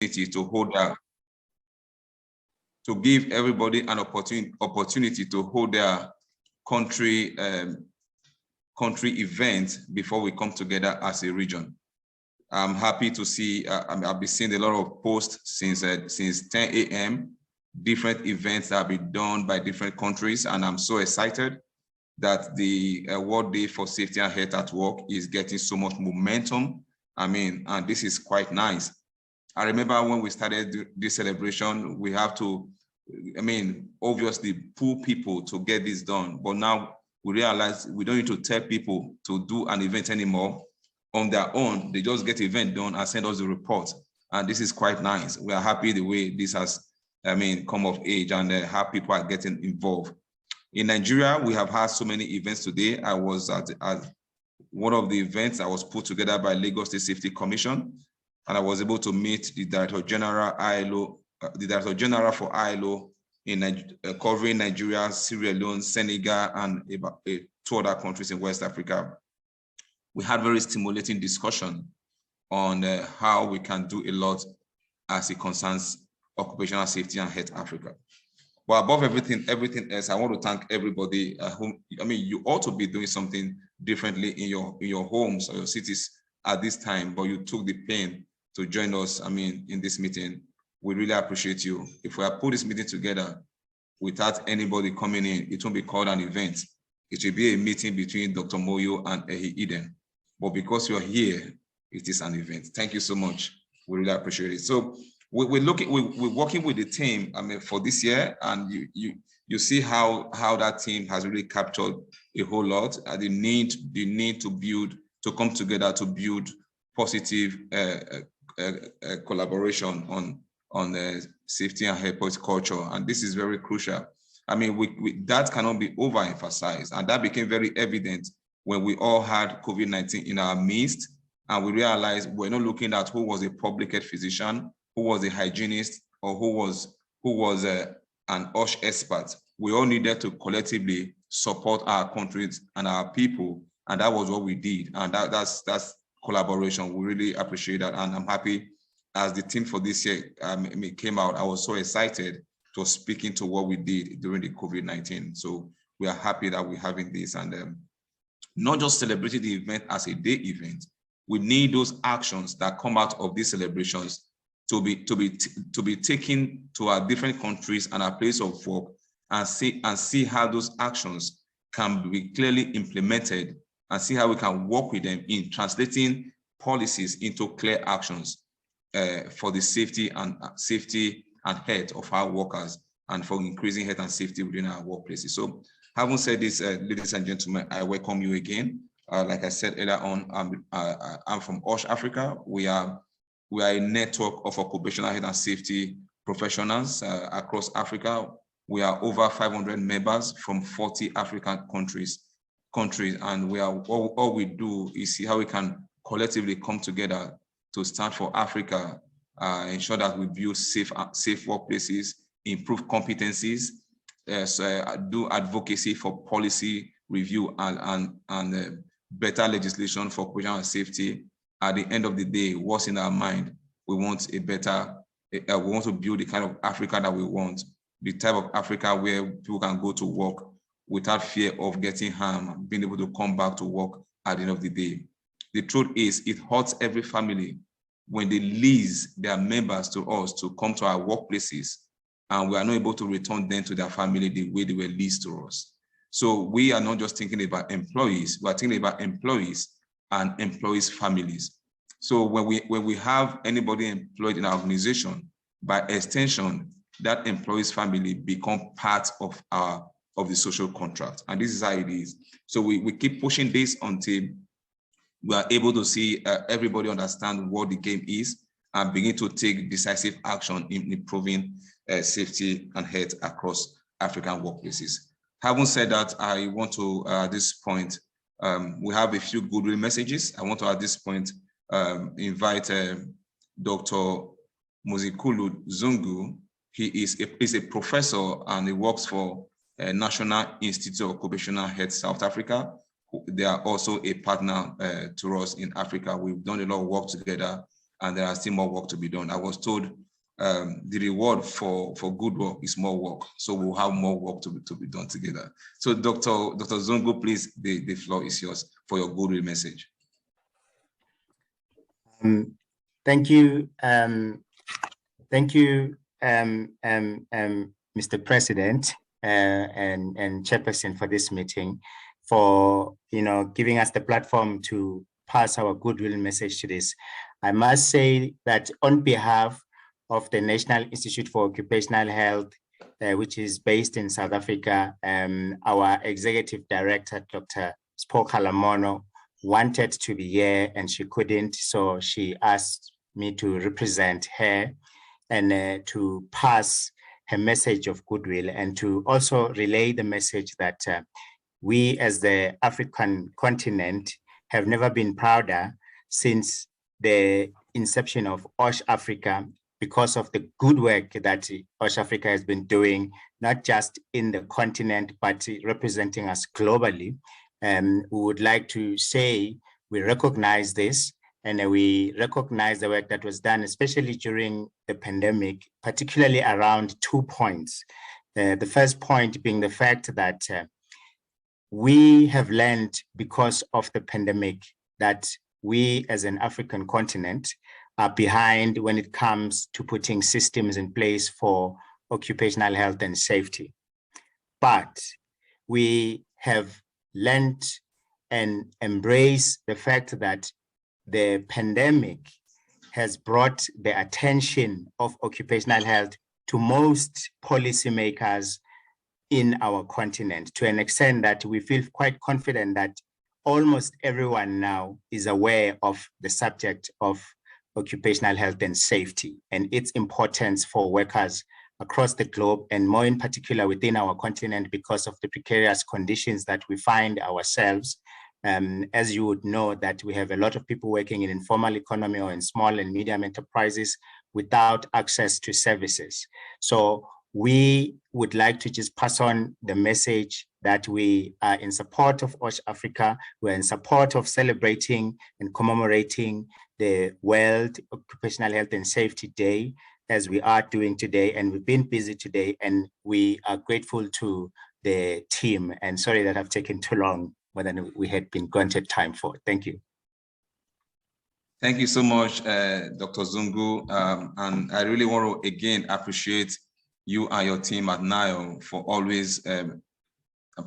to hold their, to give everybody an opportunity to hold their country event before we come together as a region. I'm happy to see, I've been seeing a lot of posts since 10 a.m., different events that have been done by different countries, and I'm so excited that the World Day for Safety and Health at Work is getting so much momentum. I mean, and this is quite nice. I remember when we started this celebration, we have to, I mean, obviously pull people to get this done, but now we realize we don't need to tell people to do an event anymore. On their own, they just get the event done and send us the report. And this is quite nice. We are happy the way this has, I mean, come of age, and how people are getting involved. In Nigeria, we have had so many events today. I was at one of the events that was put together by Lagos State Safety Commission, and I was able to meet the Director General ILO, the Director General for ILO in covering Nigeria, Sierra Leone, Senegal, and about 2 other countries in West Africa. We had very stimulating discussion on how we can do a lot as it concerns occupational safety and health Africa. But above everything else, I want to thank everybody I mean, you ought to be doing something differently in your homes or your cities at this time, but you took the pain to join us, I mean, in this meeting. We really appreciate you. If we have put this meeting together without anybody coming in, it won't be called an event. It will be a meeting between Dr. Moyo and Ehi Eden. But because you're here, it is an event. Thank you so much. We really appreciate it. So we're working with the team, I mean, for this year, and you see how that team has really captured a whole lot. The need to come together to build positive collaboration on safety and health culture, and this is very crucial. I mean, that cannot be overemphasized, and that became very evident when we all had COVID-19 in our midst, and we realized we're not looking at who was a public health physician, who was a hygienist, or who was an OSH expert. We all needed to collectively support our countries and our people, and that was what we did. And that's collaboration. We really appreciate that, and I'm happy as the team for this year came out. I was so excited to speaking to what we did during the COVID-19. So we are happy that we're having this, and not just celebrating the event as a day event. We need those actions that come out of these celebrations to be taken to our different countries and our place of work, and see how those actions can be clearly implemented, and see how we can work with them in translating policies into clear actions for the safety and health of our workers, and for increasing health and safety within our workplaces. So, having said this, ladies and gentlemen, I welcome you again. Like I said earlier on, I'm from OSHAfrica. We are a network of occupational health and safety professionals across Africa. We are over 500 members from 40 African countries, and we are all we do is see how we can collectively come together to stand for Africa, ensure that we build safe workplaces, improve competencies, do advocacy for policy review and better legislation for occupational safety. At the end of the day, what's in our mind? We want we want to build the kind of Africa that we want, the type of Africa where people can go to work without fear of getting harmed, being able to come back to work at the end of the day. The truth is, it hurts every family when they lease their members to us to come to our workplaces, and we are not able to return them to their family the way they were leased to us. So we are not just thinking about employees, we are thinking about employees and employees' families. So when we have anybody employed in our organization, by extension, that employee's family become part of the social contract. And this is how it is. So we keep pushing this until we are able to see everybody understand what the game is and begin to take decisive action in improving safety and health across African workplaces. Having said that, I want to, at this point, we have a few goodwill messages. I want to, at this point, invite Dr. Muzikulu Zungu. He is a professor and he works for National Institute of Occupational Health South Africa. They are also a partner to us in Africa. We've done a lot of work together and there are still more work to be done. I was told the reward for good work is more work. So we'll have more work to be done together. So Dr. Zungu, please, the floor is yours for your goodwill message. Thank you. Thank you, Mr. President and Chairperson for this meeting, for giving us the platform to pass our goodwill message to this. I must say that on behalf of the National Institute for Occupational Health, which is based in South Africa, our Executive Director, Dr. Spokalamono, wanted to be here and she couldn't, so she asked me to represent her and to pass her message of goodwill and to also relay the message that we as the African continent have never been prouder since the inception of OSHAfrica, because of the good work that OSHAfrica has been doing, not just in the continent, but representing us globally. We would like to say we recognize this, and we recognize the work that was done, especially during the pandemic, particularly around 2 points. The first point being the fact that we have learned because of the pandemic that we as an African continent are behind when it comes to putting systems in place for occupational health and safety. But we have learned and embraced the fact that the pandemic has brought the attention of occupational health to most policymakers in our continent, to an extent that we feel quite confident that almost everyone now is aware of the subject of occupational health and safety and its importance for workers across the globe, and more in particular within our continent because of the precarious conditions that we find ourselves. As you would know, that we have a lot of people working in informal economy or in small and medium enterprises without access to services. So we would like to just pass on the message that we are in support of OSHAfrica. We're in support of celebrating and commemorating the World Occupational Health and Safety Day, as we are doing today, and we've been busy today, and we are grateful to the team. And sorry that I've taken too long, more than we had been granted time for. Thank you. Thank you so much, Dr. Zungu. And I really want to again appreciate you and your team at NIO for always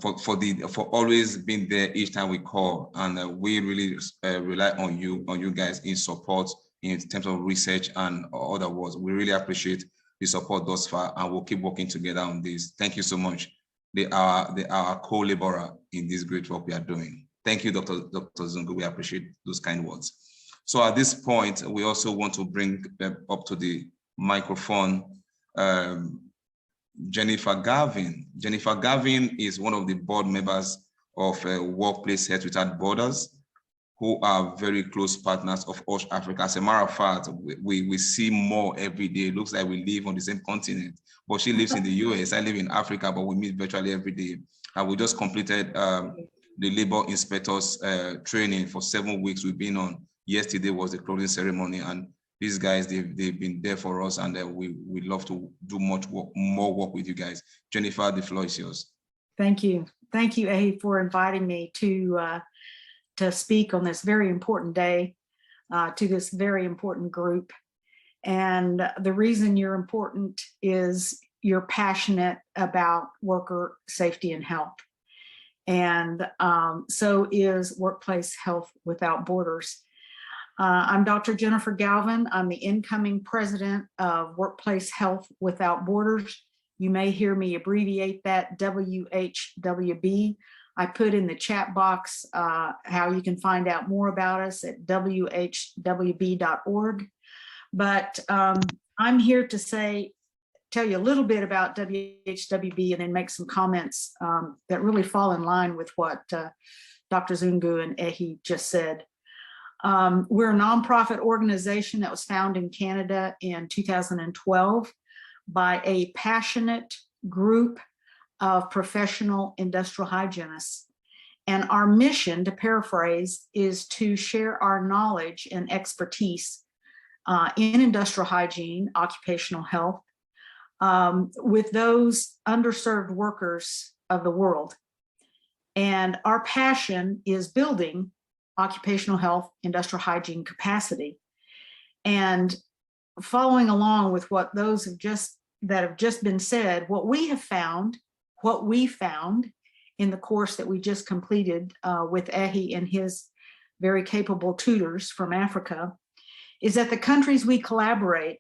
for always being there each time we call, and we really rely on you guys in support in terms of research and other words. We really appreciate the support thus far, and we'll keep working together on this. Thank you so much. They are our co-laborer in this great work we are doing. Thank you, Dr. Zungu. We appreciate those kind words. So at this point, we also want to bring up to the microphone Jennifer Garvin. Jennifer Garvin is one of the board members of Workplace Health Without Borders, who are very close partners of OSHAfrica. As a matter of fact, we see more every day. It looks like we live on the same continent, but she lives in the US. I live in Africa, but we meet virtually every day. And we just completed the labor inspectors training for 7 weeks we've been on. Yesterday was the closing ceremony, and these guys, they've been there for us, and we love to do more work with you guys. Jennifer, the floor is yours. Thank you. Thank you, Ehi, for inviting me to speak on this very important day, to this very important group. And the reason you're important is you're passionate about worker safety and health. And so is Workplace Health Without Borders. I'm Dr. Jennifer Galvin. I'm the incoming president of Workplace Health Without Borders. You may hear me abbreviate that WHWB. I put in the chat box how you can find out more about us at whwb.org. But I'm here to tell you a little bit about WHWB and then make some comments that really fall in line with what Dr. Zungu and Ehi just said. We're a nonprofit organization that was founded in Canada in 2012 by a passionate group of professional industrial hygienists. And our mission, to paraphrase, is to share our knowledge and expertise in industrial hygiene, occupational health, with those underserved workers of the world. And our passion is building occupational health, industrial hygiene capacity. And following along with what those that have just been said, what we found in the course that we just completed with Ehi and his very capable tutors from Africa, is that the countries we collaborate,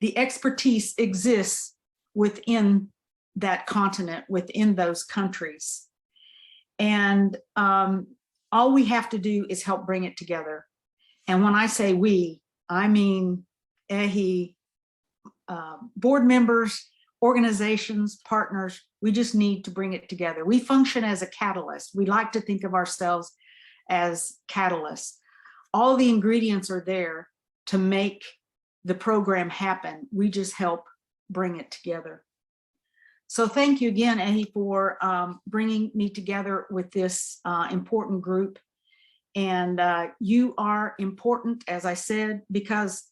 the expertise exists within that continent, within those countries. And all we have to do is help bring it together. And when I say we, I mean Ehi, board members, organizations, partners. We just need to bring it together. We function as a catalyst. We like to think of ourselves as catalysts. All the ingredients are there to make the program happen. We just help bring it together. So thank you again, Ehi, for bringing me together with this important group. And you are important, as I said, because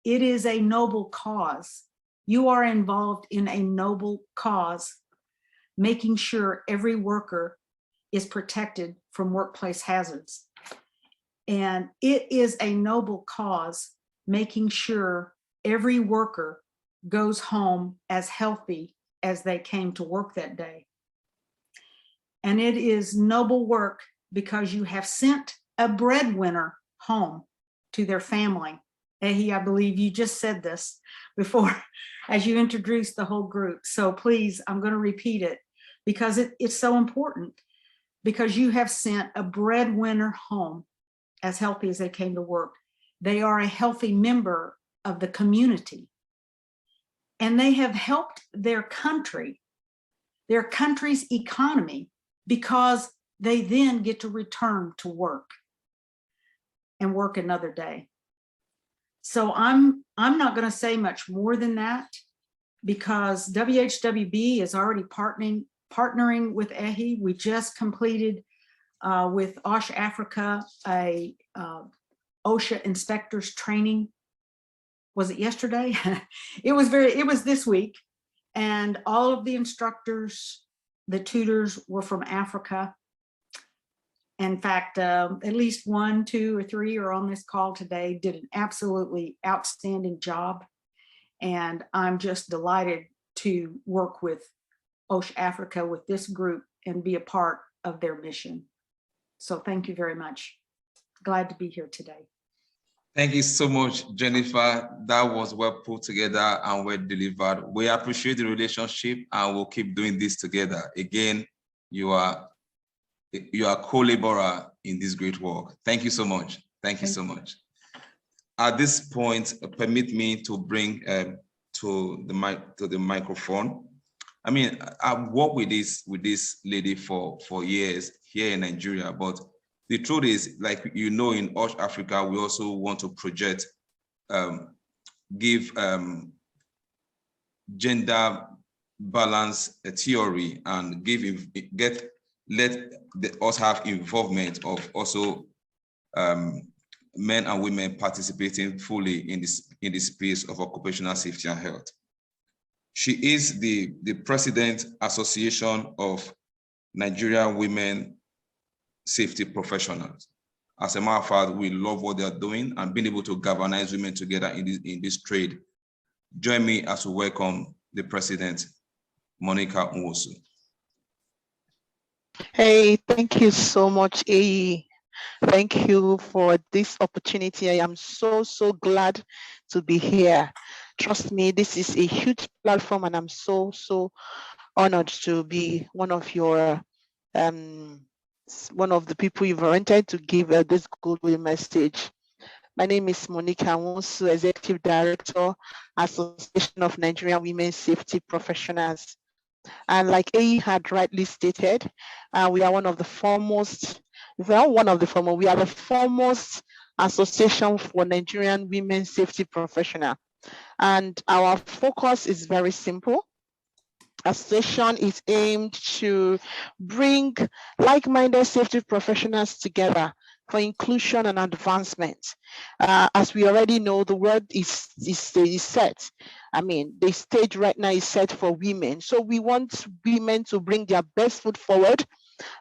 it is a noble cause. You are involved in a noble cause, making sure every worker is protected from workplace hazards. And it is a noble cause, making sure every worker goes home as healthy as they came to work that day. And it is noble work because you have sent a breadwinner home to their family. Ehi, I believe you just said this before as you introduced the whole group. So please, I'm going to repeat it because it's so important, because you have sent a breadwinner home as healthy as they came to work. They are a healthy member of the community, and they have helped their country, their country's economy, because they then get to return to work and work another day. So I'm not going to say much more than that, because WHWB is already partnering with Ehi. We just completed with OSHAfrica a OSHA inspectors training. Was it yesterday? It was this week, and all of the instructors, the tutors, were from Africa. In fact, at least 1, 2, or 3 are on this call today, did an absolutely outstanding job. And I'm just delighted to work with OSHAfrica, with this group, and be a part of their mission. So thank you very much. Glad to be here today. Thank you so much, Jennifer. That was well put together and well delivered. We appreciate the relationship, and we'll keep doing this together. Again, you are a co-laborer in this great work. Thank you so much. Thank you so much. At this point, permit me to bring to the microphone. I mean, I've worked with this lady for years here in Nigeria, but the truth is, like you know, in OSHAfrica, we also want to project, give gender balance theory, and let us have involvement of also men and women participating fully in the space of occupational safety and health. She is the President Association of Nigerian Women Safety Professionals. As a matter of fact, we love what they are doing and being able to galvanize women together in this trade. Join me as we welcome the President, Monica Nwosu. Hey, thank you so much, Ehi. Thank you for this opportunity. I am so glad to be here. Trust me, this is a huge platform, and I'm so honored to be one of your one of the people you've oriented to give this goodwill message. My name is Monica Nwosu, Executive Director, Association of Nigerian Women Safety Professionals. And like Ehi had rightly stated, we are one of the foremost, we are the foremost association for Nigerian women safety professionals. And our focus is very simple. Association is aimed to bring like-minded safety professionals together for inclusion and advancement. As we already know, the word is set. I mean, the stage right now is set for women. So we want women to bring their best foot forward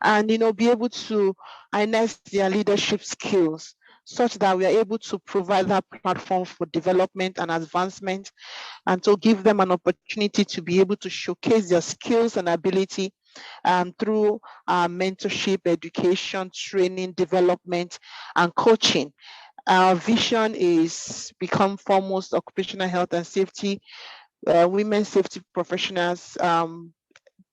and, be able to harness their leadership skills, such that we are able to provide that platform for development and advancement, and to give them an opportunity to be able to showcase their skills and ability through mentorship, education, training, development, and coaching. Our vision is become foremost occupational health and safety, women safety professionals,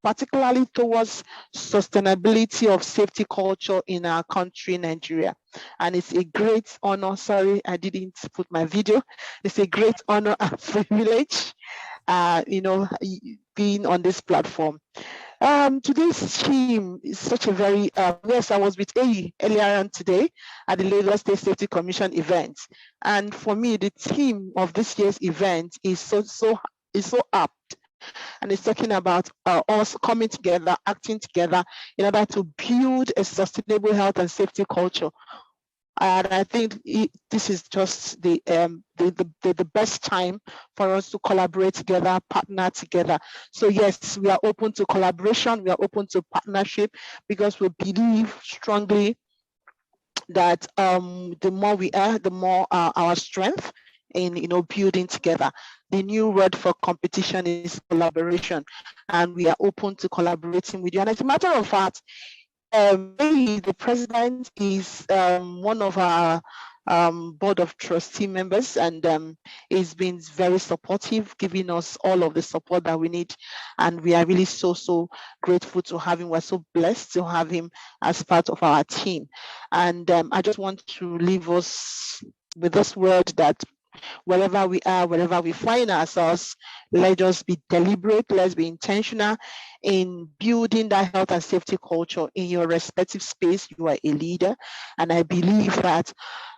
particularly towards sustainability of safety culture in our country, Nigeria. And it's a great honor. Sorry, I didn't put my video. It's a great honor and privilege, being on this platform. Today's theme is such a very, yes, I was with AE earlier on today at the Lagos State Safety Commission event. And for me, the theme of this year's event is so apt. And it's talking about us coming together, acting together in order to build a sustainable health and safety culture. And I think this is just the best time for us to collaborate together, partner together. So yes, we are open to collaboration, we are open to partnership, because we believe strongly that the more we are, the more our strength in building together. The new word for competition is collaboration, and we are open to collaborating with you. And as a matter of fact, the president is one of our board of trustee members, and he's been very supportive, giving us all of the support that we need, and we are really so grateful to have him. We're so blessed to have him as part of our team. And I just want to leave us with this word that wherever we are, wherever we find ourselves, let us be deliberate, let's be intentional in building that health and safety culture in your respective space. You are a leader, and I believe that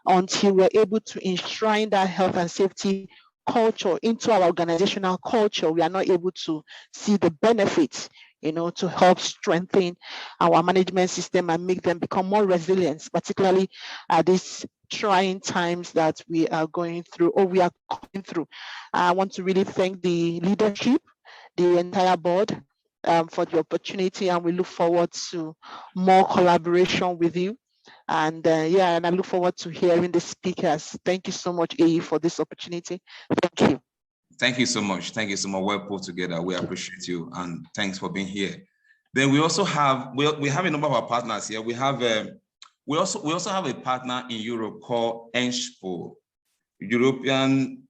until we're able to enshrine that health and safety culture into our organizational culture, we are not able to see the benefits, to help strengthen our management system and make them become more resilient, particularly at these trying times that we are going through, or we are going through. I want to really thank the leadership, the entire board, for the opportunity, and we look forward to more collaboration with you. And and I look forward to hearing the speakers. Thank you so much, AE, for this opportunity. Thank you. Thank you so much. Thank you so much. Well put together. We appreciate you, and thanks for being here. Then we also have we have a number of our partners here. We have we also have a partner in Europe called ENSPO, European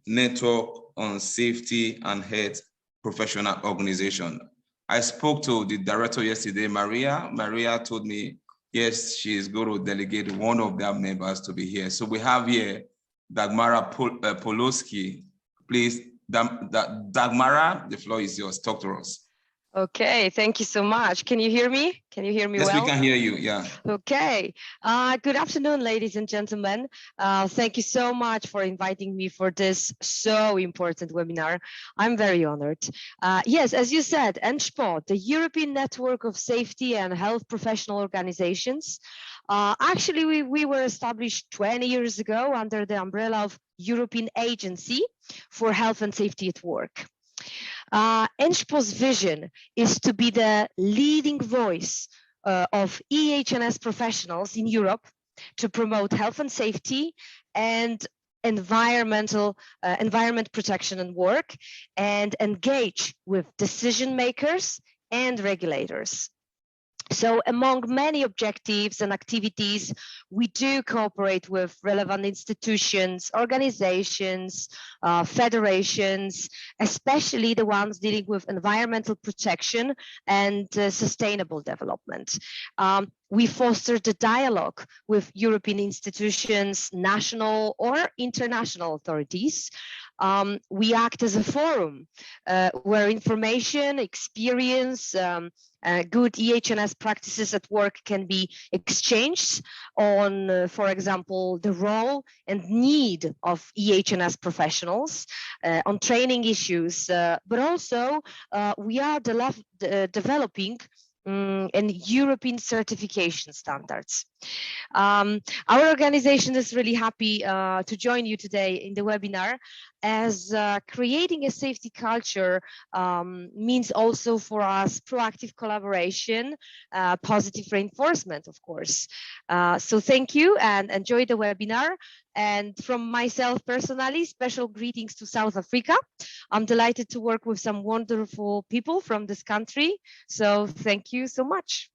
Network on Safety and Health Professional Organization. I spoke to the director yesterday, Maria. Maria told me, yes, she is going to delegate one of their members to be here. So we have here Dagmara Poloski. Please, Dagmara, the floor is yours. Talk to us. Okay, thank you so much. Can you hear me? Can you hear me well? Yes, we can hear you, yeah. Okay. Good afternoon, ladies and gentlemen. Thank you so much for inviting me for this so important webinar. I'm very honored. Yes, as you said, ENSPO, the European Network of Safety and Health Professional Organizations. Actually, we were established 20 years ago under the umbrella of European Agency for Health and Safety at Work. ENSPO's vision is to be the leading voice of EHS professionals in Europe to promote health and safety and environment protection and work, and engage with decision makers and regulators. So among many objectives and activities, we do cooperate with relevant institutions, organizations, federations, especially the ones dealing with environmental protection and sustainable development. We foster the dialogue with European institutions, national or international authorities. We act as a forum where information, experience, good EHS practices at work can be exchanged on, for example, the role and need of EHS professionals, on training issues, but also we are developing and European certification standards. Our organization is really happy to join you today in the webinar, as creating a safety culture means also for us proactive collaboration, positive reinforcement, of course. So thank you and enjoy the webinar. And from myself personally, special greetings to South Africa. I'm delighted to work with some wonderful people from this country. So thank you so much.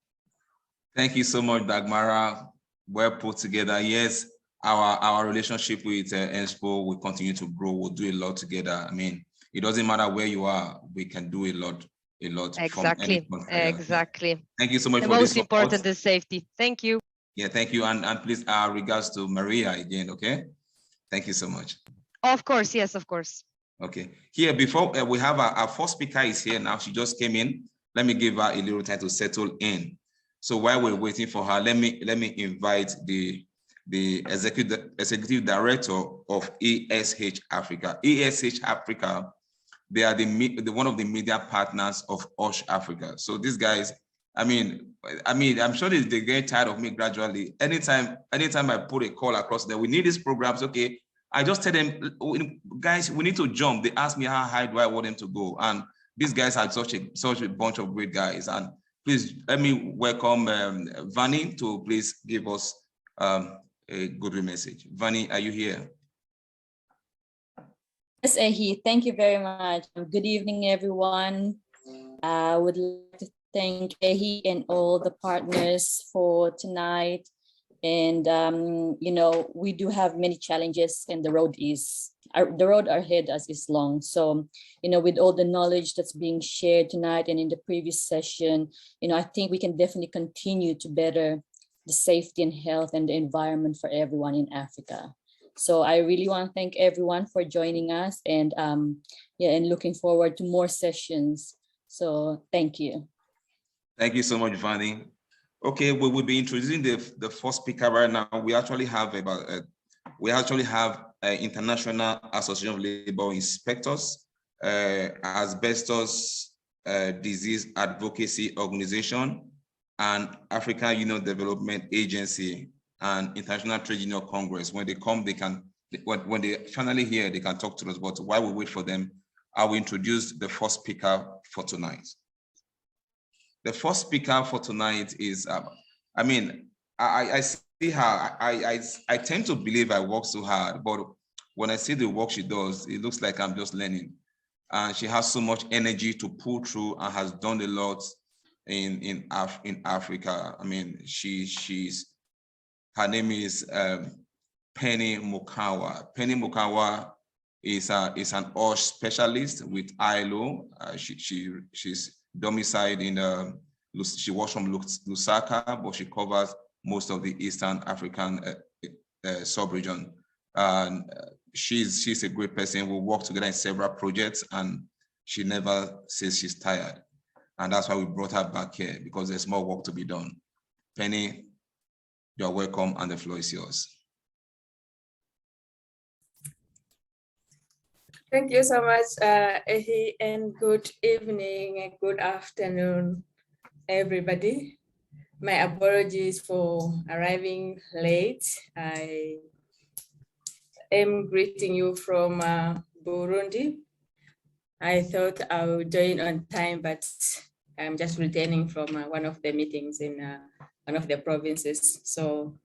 Thank you so much, Dagmara. Well put together. Yes, our relationship with ENSPO will continue to grow. We'll do a lot together. I mean, it doesn't matter where you are, we can do a lot. Exactly. Exactly. Thank you so much. The for most this important is safety. Thank you. Yeah, thank you. And please, regards to Maria again, okay? Thank you so much. Of course, yes, of course. Okay. Here, before we have our first speaker is here now. She just came in. Let me give her a little time to settle in. So while we're waiting for her, let me invite the executive director of OSHAfrica. OSHAfrica, they are the one of the media partners of OSHAfrica. So these guys, I mean, I'm sure they get tired of me gradually. Anytime I put a call across there, we need these programs. Okay, I just tell them, guys, we need to jump. They ask me how high do I want them to go, and these guys are such a bunch of great guys. And please let me welcome Vani to please give us a good message. Vani, are you here? Yes, Ehi, thank you very much. Good evening, everyone. I would like to thank Ehi and all the partners for tonight. And, you know, we do have many challenges, and the road ahead us is long. So, you know, with all the knowledge that's being shared tonight and in the previous session, you know, I think we can definitely continue to better the safety and health and the environment for everyone in Africa. So I really want to thank everyone for joining us, and yeah, and looking forward to more sessions. So thank you. Thank you so much, Vani. Okay, we will be introducing the first speaker right now. We actually have International Association of Labor Inspectors, Asbestos Disease Advocacy Organization, and African Union Development Agency, and International Trade Union Congress. When they come, when they finally here, they can talk to us. But while we wait for them, I will introduce the first speaker for tonight. The first speaker for tonight is, I mean, I see her, I tend to believe I work so hard, but when I see the work she does, it looks like I'm just learning. And she has so much energy to pull through and has done a lot in Africa. I mean, her name is Penny Munkawa. Penny Munkawa is an OSH specialist with ILO. She's domiciled in she was from Lusaka, but she covers most of the Eastern African sub-region. And she's a great person. We work together in several projects, and she never says she's tired. And that's why we brought her back here, because there's more work to be done. Penny, you're welcome, and the floor is yours. Thank you so much, Ehi, and good evening and good afternoon, everybody. My apologies for arriving late. I am greeting you from Burundi. I thought I would join on time, but I'm just returning from one of the meetings in one of the provinces. So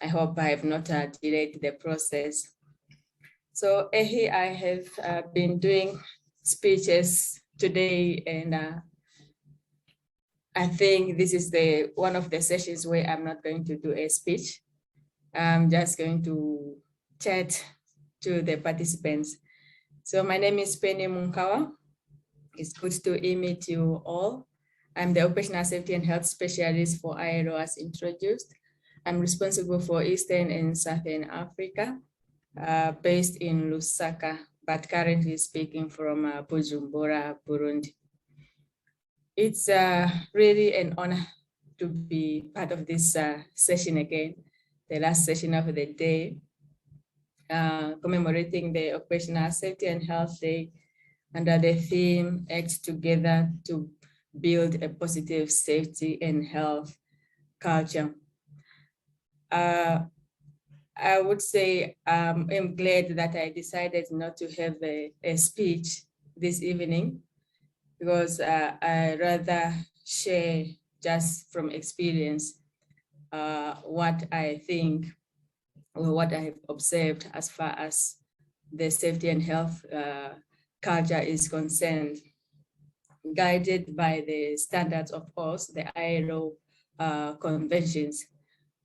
I hope I have not delayed the process. So Ehi, I have been doing speeches today, and I think this is one of the sessions where I'm not going to do a speech. I'm just going to chat to the participants. So my name is Penny Munkawa. It's good to meet you all. I'm the Operational Safety and Health Specialist for ILO as introduced. I'm responsible for Eastern and Southern Africa, based in Lusaka, but currently speaking from Bujumbura, Burundi. It's really an honor to be part of this session again, the last session of the day, commemorating the Occupational Safety and Health Day under the theme Act Together to build a positive safety and health culture. I would say I'm glad that I decided not to have a speech this evening, because I rather share just from experience what I think or what I have observed as far as the safety and health culture is concerned, guided by the standards of course, the ILO conventions.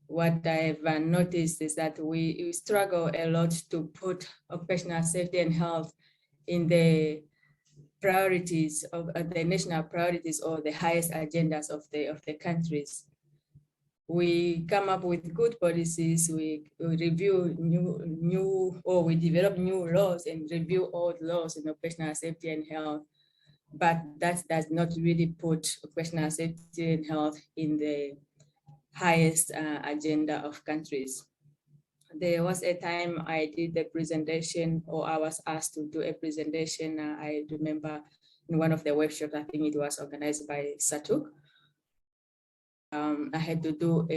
What I've noticed is that we struggle a lot to put occupational safety and health in the priorities of the national priorities or the highest agendas of the countries. We come up with good policies, we review or we develop new laws and review old laws in occupational safety and health, but that does not really put occupational safety and health in the highest agenda of countries. There was a time I did a presentation, or I was asked to do a presentation. I remember in one of the workshops, I think it was organized by SATUC. I had to do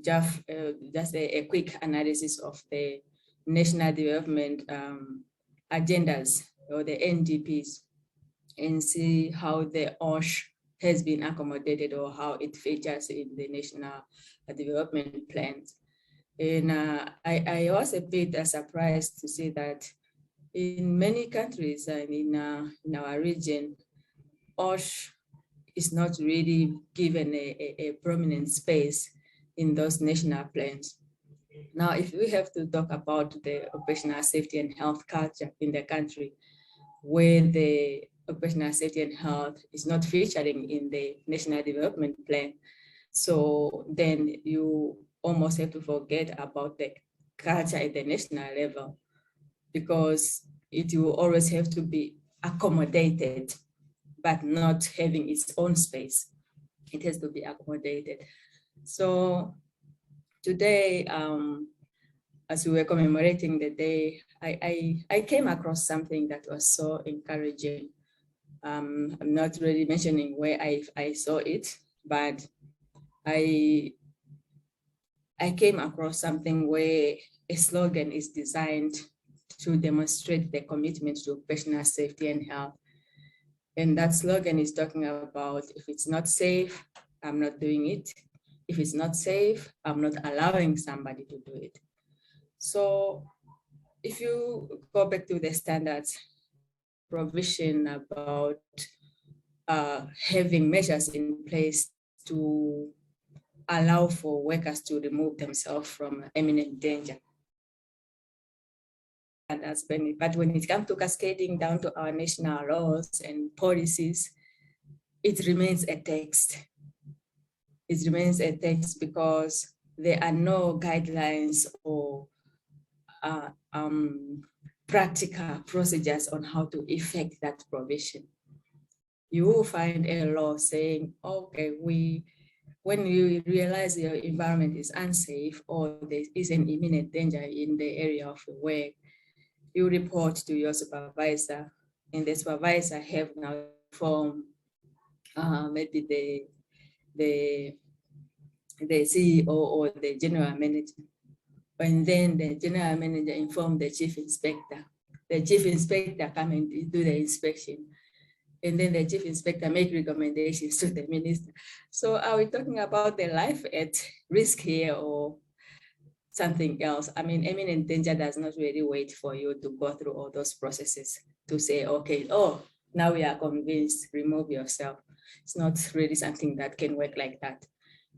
just a quick analysis of the national development agendas, or the NDPs, and see how the OSH has been accommodated or how it features in the national development plans. And I was a bit surprised to see that in many countries and in our region, OSH is not really given a prominent space in those national plans. Now, if we have to talk about the occupational safety and health culture in the country, where the occupational safety and health is not featuring in the national development plan, so then you almost have to forget about the culture at the national level, because it will always have to be accommodated, but not having its own space. It has to be accommodated. So today, as we were commemorating the day, I came across something that was so encouraging. I'm not really mentioning where I saw it, but I came across something where a slogan is designed to demonstrate the commitment to occupational safety and health. And that slogan is talking about, if it's not safe, I'm not doing it. If it's not safe, I'm not allowing somebody to do it. So if you go back to the standards provision about having measures in place to allow for workers to remove themselves from imminent danger. But when it comes to cascading down to our national laws and policies, it remains a text. It remains a text because there are no guidelines or practical procedures on how to effect that provision. You will find a law saying, okay, when you realize your environment is unsafe or there is an imminent danger in the area of your work, you report to your supervisor, and the supervisor have now form maybe the CEO or the general manager. And then the general manager informed the chief inspector. The chief inspector come and do the inspection. And then the chief inspector make recommendations to the minister. So are we talking about the life at risk here or something else? I mean, imminent danger does not really wait for you to go through all those processes to say, okay, oh, now we are convinced, remove yourself. It's not really something that can work like that.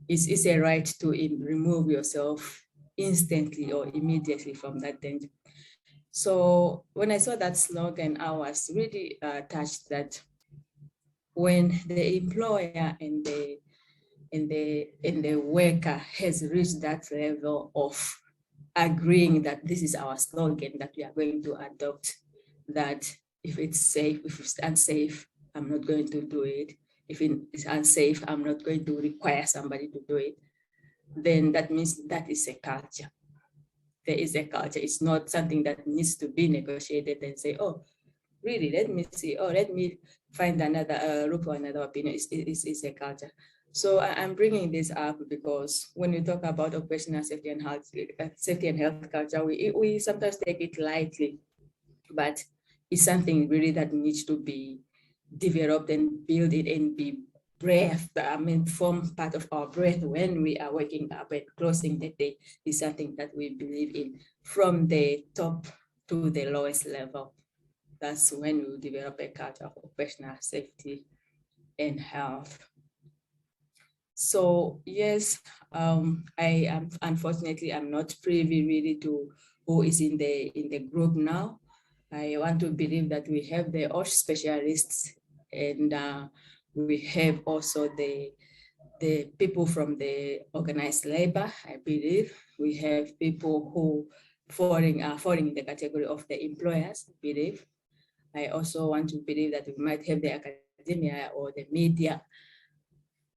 It's a right to remove yourself instantly or immediately from that danger. So when I saw that slogan, I was really touched that when the employer and the worker has reached that level of agreeing that this is our slogan that we are going to adopt, that if it's safe, if it's unsafe, I'm not going to do it. If it's unsafe, I'm not going to require somebody to do it. Then that means that is a culture. There is a culture. It's not something that needs to be negotiated and say, oh, really, let me see, oh, let me find another look for another opinion. It's a culture. So I'm bringing this up because when we talk about occupational safety and health culture, we sometimes take it lightly, but it's something really that needs to be developed and build it and be form part of our breath when we are waking up and closing the day is something that we believe in from the top to the lowest level. That's when we develop a culture of occupational safety and health. So yes, I am unfortunately I'm not privy really to who is in the group now. I want to believe that we have the OSH specialists and we have also the people from the organized labor. I believe we have people who falling in the category of the employers, I believe. I also want to believe that we might have the academia or the media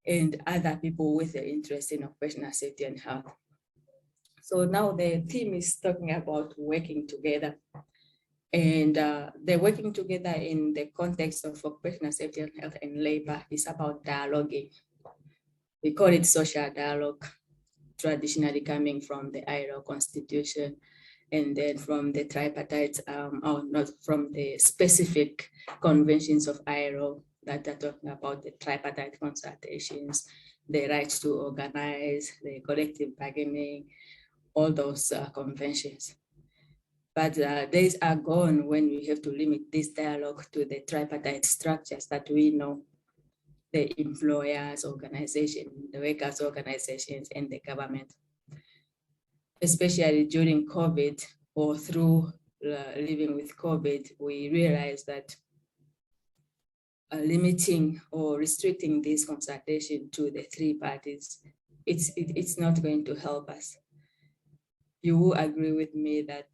and other people with the interest in occupational safety and health. So now the theme is talking about working together. And the working together in the context of occupational safety and health and labor is about dialoguing. We call it social dialogue, traditionally coming from the ILO constitution and then from the tripartite, or not from the specific conventions of ILO that are talking about the tripartite consultations, the right to organize, the collective bargaining, all those conventions. But days are gone when we have to limit this dialogue to the tripartite structures that we know, the employers organization, the workers organizations, and the government. Especially during COVID or through living with COVID, we realized that limiting or restricting this consultation to the three parties, it's not going to help us. You will agree with me that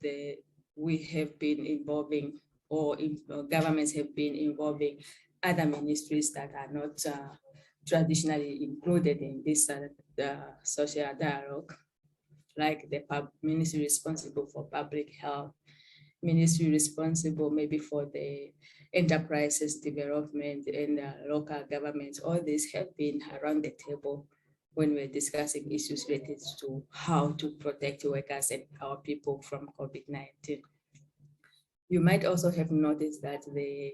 we have been involving, or governments have been involving other ministries that are not traditionally included in this social dialogue, like the ministry responsible for public health, ministry responsible maybe for the enterprises development and local governments. All these have been around the table when we're discussing issues related to how to protect workers and our people from COVID-19. You might also have noticed that the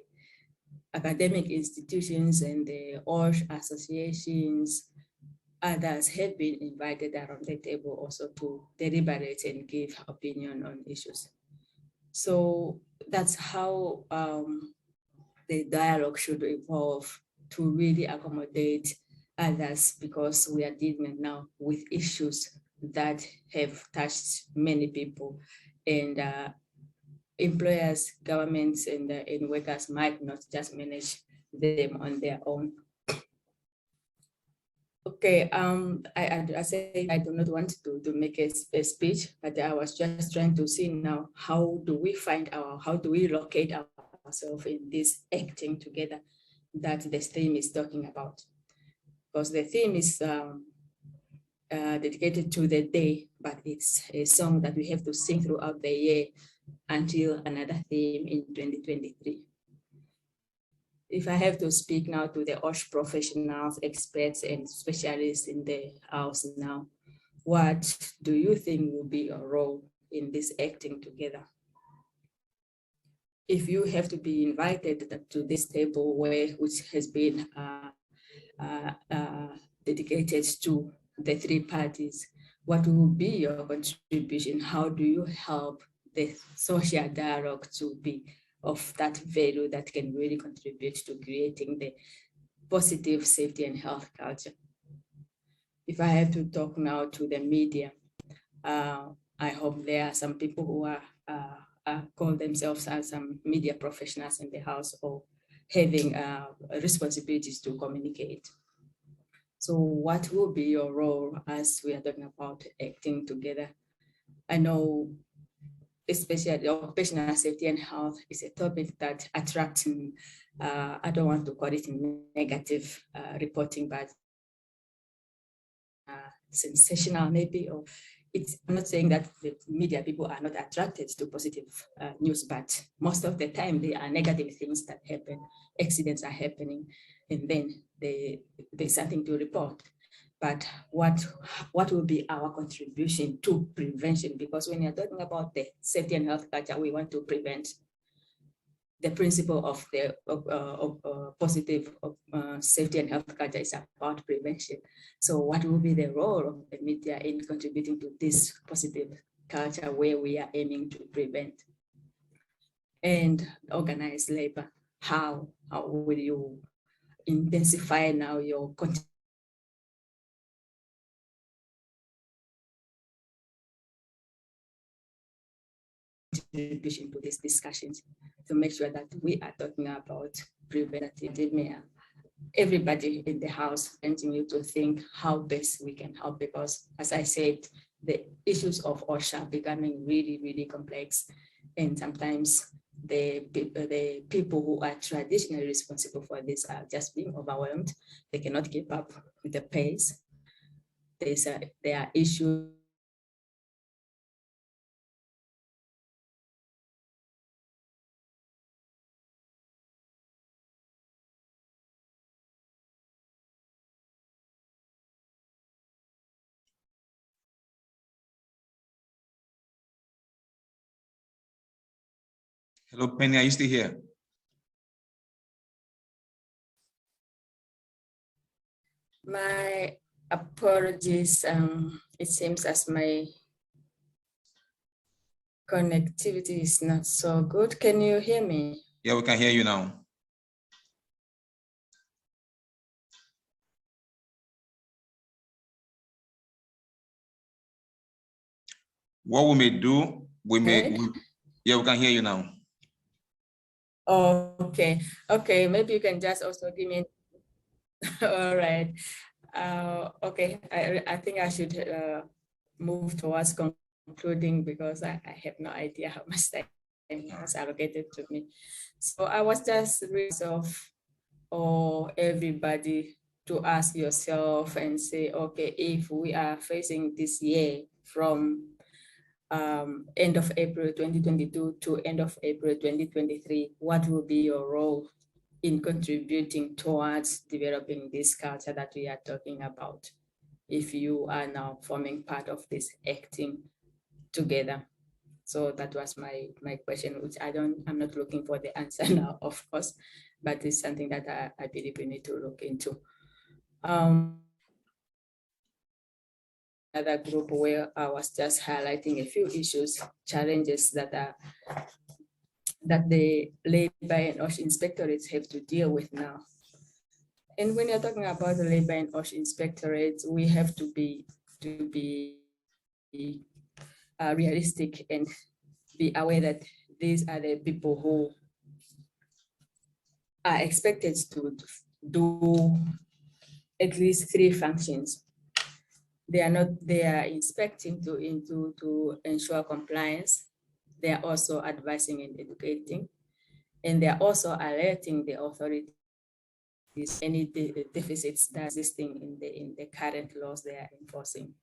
academic institutions and the OSH associations, others have been invited around the table also to deliberate and give opinion on issues. So that's how the dialogue should evolve to really accommodate others, because we are dealing now with issues that have touched many people, and employers, governments, and workers might not just manage them on their own. Okay, I say I do not want to make a speech, but I was just trying to see now, how do we locate ourselves in this acting together that this theme is talking about? Because the theme is dedicated to the day, but it's a song that we have to sing throughout the year until another theme in 2023. If I have to speak now to the OSH professionals, experts, and specialists in the house now, what do you think will be your role in this acting together? If you have to be invited to this table which has been dedicated to the three parties, what will be your contribution? How do you help the social dialogue to be of that value that can really contribute to creating the positive safety and health culture? If I have to talk now to the media, I hope there are some people who are call themselves as some media professionals in the house, or having responsibilities to communicate. So what will be your role as we are talking about acting together? I know especially occupational safety and health is a topic that attracts me. I don't want to call it negative reporting, but sensational maybe, or I'm not saying that the media people are not attracted to positive news, but most of the time they are negative things that happen, accidents are happening, and then there's something to report. But what will be our contribution to prevention? Because when you're talking about the safety and health culture, we want to prevent. The principle of the positive safety and health culture is about prevention. So what will be the role of the media in contributing to this positive culture where we are aiming to prevent? And organized labor, how will you intensify now your contribution to these discussions to make sure that we are talking about preventative measures? Everybody in the house continue to think how best we can help, because as I said, the issues of OSHA are becoming really, really complex. And sometimes the people who are traditionally responsible for this are just being overwhelmed. They cannot keep up with the pace. There are issues Hello, Penny, are you still here? My apologies. It seems as my connectivity is not so good. Can you hear me? Yeah, we can hear you now. What we may do, yeah, we can hear you now. Oh, okay. Okay, maybe you can just also give me. All right. Okay, I think I should move towards concluding, because I have no idea how much time was allocated to me. So I was just or everybody to ask yourself and say, okay, if we are facing this year from end of April 2022 to end of April 2023, what will be your role in contributing towards developing this culture that we are talking about, if you are now forming part of this acting together? So that was my question, which I'm not looking for the answer now, of course, but it's something that I believe we need to look into. Another group where I was just highlighting a few issues, challenges that the labor and OSHA inspectorates have to deal with now. And when you're talking about the labor and OSHA inspectorates, we have to be realistic and be aware that these are the people who are expected to do at least 3 functions. They are inspecting to ensure compliance. They are also advising and educating, and they are also alerting the authorities any deficits that are existing in the current laws they are enforcing.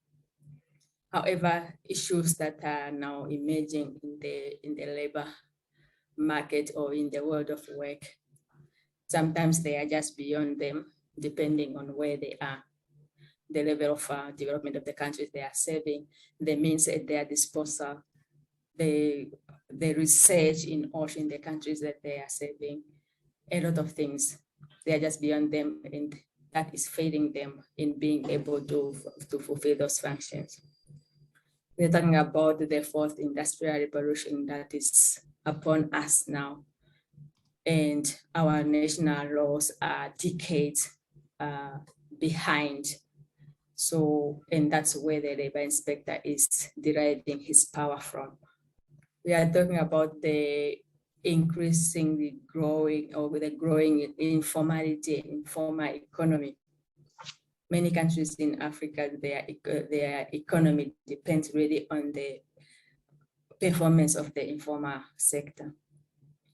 However, issues that are now emerging in the labor market or in the world of work, sometimes they are just beyond them, depending on where they are, the level of development of the countries they are serving, the means at their disposal, the research in OSHA in the countries that they are serving, a lot of things. They are just beyond them, and that is failing them in being able to fulfill those functions. We're talking about the 4th industrial revolution that is upon us now, and our national laws are decades behind. So, and that's where the labor inspector is deriving his power from. We are talking about the increasingly growing informality, informal economy. Many countries in Africa, their economy depends really on the performance of the informal sector.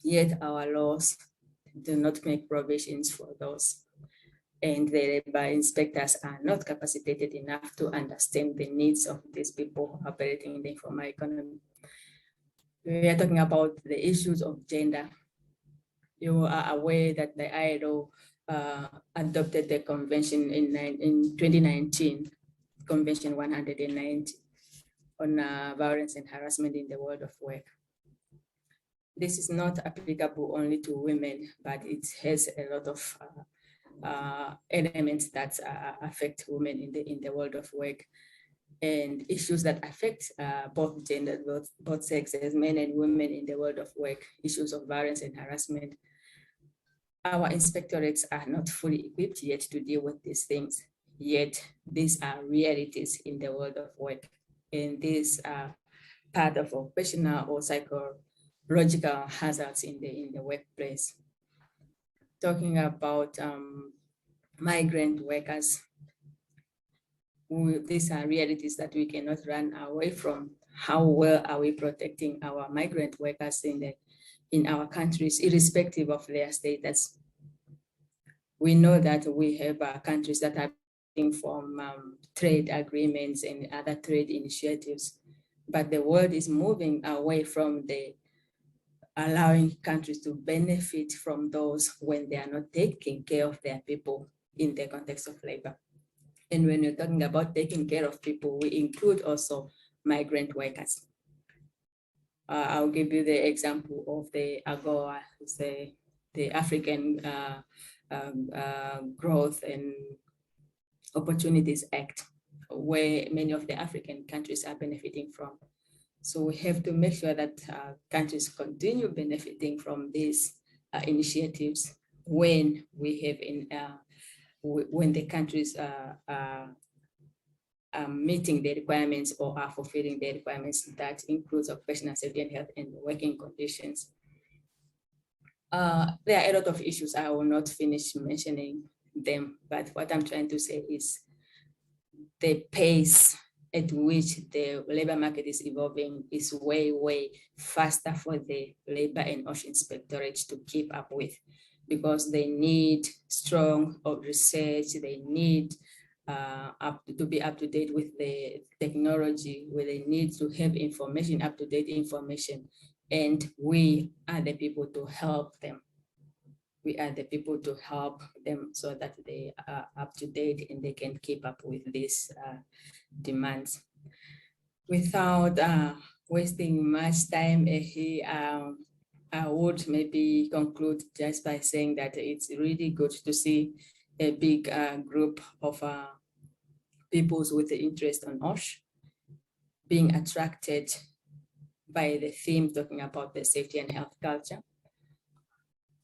Yet our laws do not make provisions for those. and the labor inspectors are not capacitated enough to understand the needs of these people operating in the informal economy. We are talking about the issues of gender. You are aware that the ILO adopted the convention in 2019, Convention 190 on violence and harassment in the world of work. This is not applicable only to women, but it has a lot of elements that affect women in the world of work, and issues that affect both genders, both sexes, men and women in the world of work, issues of violence and harassment. Our inspectorates are not fully equipped yet to deal with these things, yet these are realities in the world of work. And these are part of occupational or psychological hazards in the workplace. Talking about migrant workers, these are realities that we cannot run away from. How well are we protecting our migrant workers in our countries, irrespective of their status? We know that we have countries that are from trade agreements and other trade initiatives, but the world is moving away from allowing countries to benefit from those when they are not taking care of their people in the context of labor. And when you're talking about taking care of people, we include also migrant workers. I'll give you the example of the AGOA, the African Growth and Opportunities Act, where many of the African countries are benefiting from. So we have to make sure that countries continue benefiting from these initiatives when we have when the countries are meeting the requirements or are fulfilling the requirements that includes occupational safety and health and working conditions. There are a lot of issues. I will not finish mentioning them, but what I'm trying to say is the pace at which the labor market is evolving is way, way faster for the labor and OSHA inspectorates to keep up with, because they need strong research, they need to be up to date with the technology, where they need to have information, up-to-date information, and we are the people to help them. We are the people to help them so that they are up to date and they can keep up with these demands. Without wasting much time, I would maybe conclude just by saying that it's really good to see a big group of peoples with the interest on OSH being attracted by the theme talking about the safety and health culture,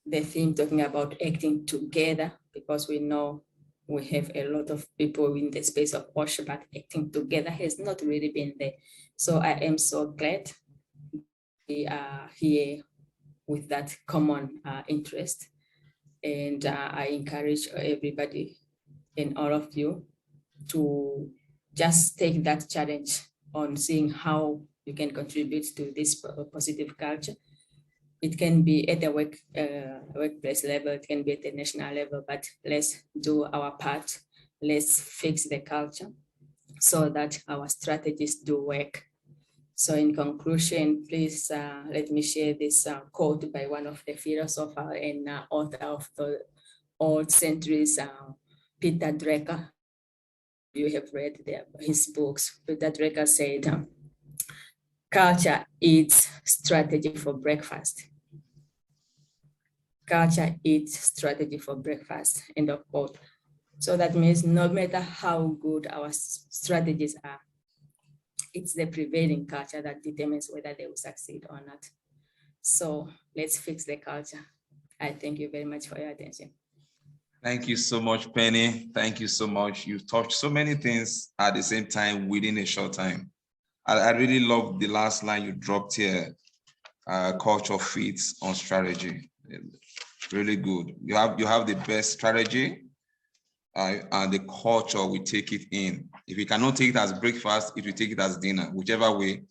the theme talking about acting together, because we know we have a lot of people in the space of OSH, but acting together has not really been there. So I am so glad we are here with that common interest. And I encourage everybody and all of you to just take that challenge on seeing how you can contribute to this positive culture. It can be at the workplace level, it can be at the national level, but let's do our part. Let's fix the culture so that our strategies do work. So in conclusion, please let me share this quote by one of the philosophers and author of the old centuries, Peter Drucker. You have read his books. Peter Drucker said, culture eats strategy for breakfast. Culture eats strategy for breakfast, end of quote. So that means no matter how good our strategies are, it's the prevailing culture that determines whether they will succeed or not. So let's fix the culture. I thank you very much for your attention. Thank you so much, Penny. Thank you so much. You've touched so many things at the same time within a short time. I really love the last line you dropped here. Culture fits on strategy. Really good. You have the best strategy, and the culture will take it in. If you cannot take it as breakfast, if you take it as dinner, whichever way,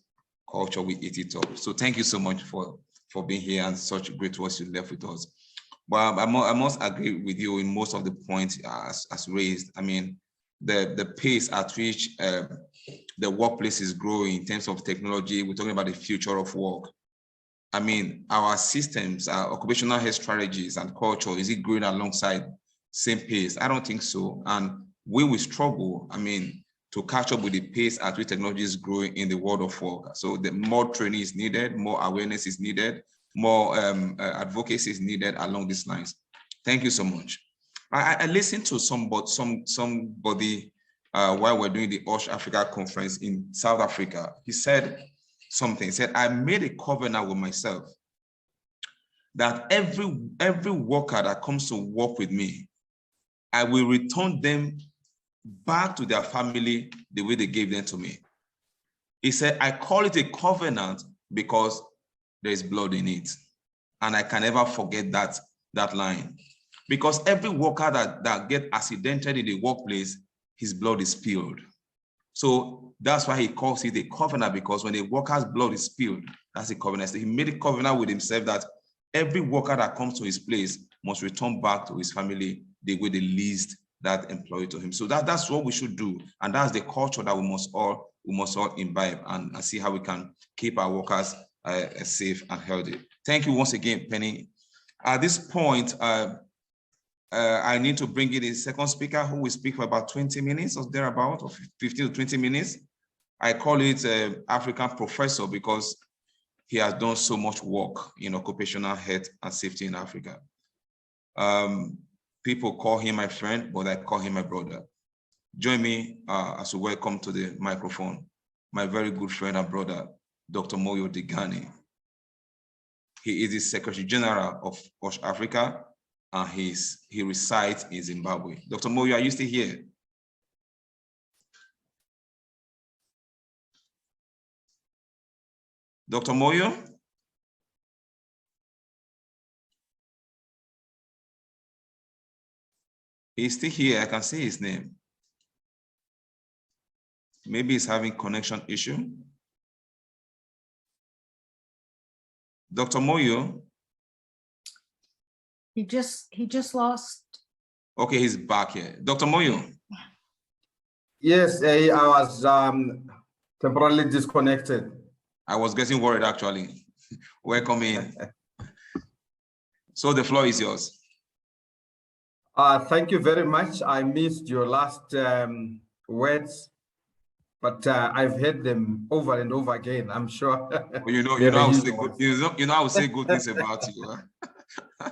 culture will eat it up. So thank you so much for being here and such great words you left with us. Well, I must agree with you in most of the points as raised. I mean, the pace at which the workplace is growing in terms of technology, we're talking about the future of work. I mean, our systems, our occupational health strategies and culture, is it growing alongside same pace? I don't think so. And we will struggle, I mean, to catch up with the pace at which technology is growing in the world of work. So the more training is needed, more awareness is needed, more advocacy is needed along these lines. Thank you so much. I listened to somebody while we're doing the OSHAfrica conference in South Africa. He said something. He said, I made a covenant with myself that every worker that comes to work with me, I will return them back to their family the way they gave them to me. He said, I call it a covenant because there is blood in it. And I can never forget that line. Because every worker that gets accidented in the workplace, his blood is spilled. So that's why he calls it a covenant, because when a worker's blood is spilled, that's a covenant. So he made a covenant with himself that every worker that comes to his place must return back to his family the way they leased that employee to him. So that's what we should do. And that's the culture that we must all imbibe and see how we can keep our workers safe and healthy. Thank you once again, Penny. At this point, I need to bring in a second speaker who will speak for about 20 minutes or thereabout, or 15 to 20 minutes. I call it African professor because he has done so much work in occupational health and safety in Africa. People call him my friend, but I call him my brother. Join me as we welcome to the microphone my very good friend and brother, Dr. Moyo Dingani. He is the Secretary General of OSHAfrica, and he resides in Zimbabwe. Dr. Moyo, are you still here? Dr. Moyo? He's still here. I can see his name. Maybe he's having connection issue. Dr. Moyo? He just lost. Okay, he's back here. Dr. Moyo? Yes, I was temporarily disconnected. I was getting worried, actually. Welcome in. So the floor is yours. Thank you very much. I missed your last words, but I've heard them over and over again, I'm sure. Well, you know I will say good things about you. Huh?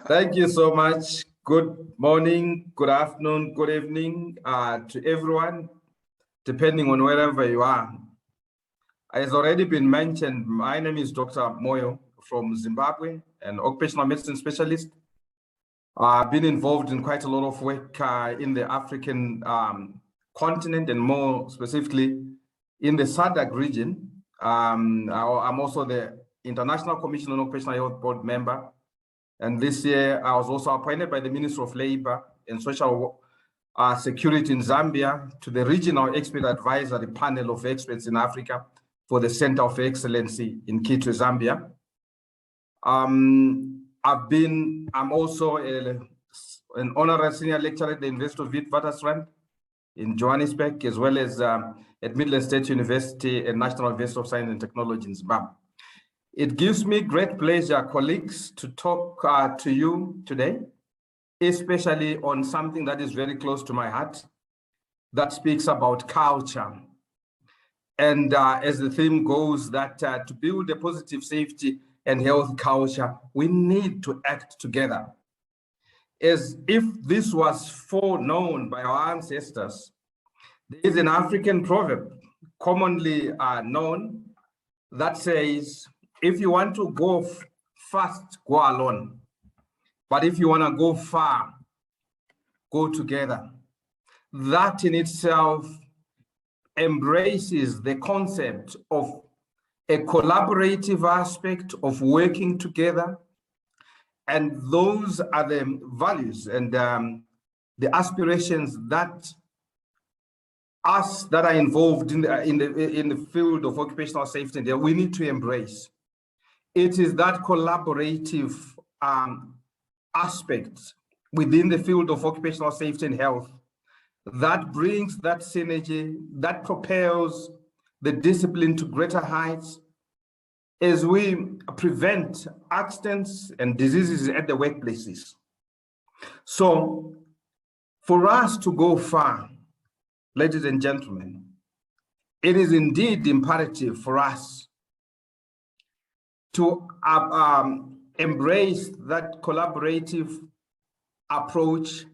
Thank you so much. Good morning, good afternoon, good evening to everyone, depending on wherever you are. As already been mentioned, my name is Dr. Moyo from Zimbabwe, an occupational medicine specialist. I've been involved in quite a lot of work in the African continent, and more specifically in the SADC region. I'm also the International Commission on Occupational Health Board member. And this year, I was also appointed by the Minister of Labor and Social Security in Zambia to the Regional Expert Advisory Panel of Experts in Africa for the Center of Excellency in Kitwe, Zambia. I'm also an honorary senior lecturer at the University of Witwatersrand in Johannesburg, as well as at Midland State University and National University of Science and Technology in Zimbabwe. It gives me great pleasure, colleagues, to talk to you today, especially on something that is very close to my heart, that speaks about culture. And as the theme goes, that to build a positive safety and health culture, we need to act together. As if this was foreknown by our ancestors, there is an African proverb commonly known that says, if you want to go fast, go alone. But if you want to go far, go together. That in itself embraces the concept of a collaborative aspect of working together. And those are the values and the aspirations that us that are involved in the field of occupational safety, we need to embrace. It is that collaborative aspects within the field of occupational safety and health that brings that synergy, that propels the discipline to greater heights as we prevent accidents and diseases at the workplaces. So for us to go far, ladies and gentlemen, it is indeed imperative for us to embrace that collaborative approach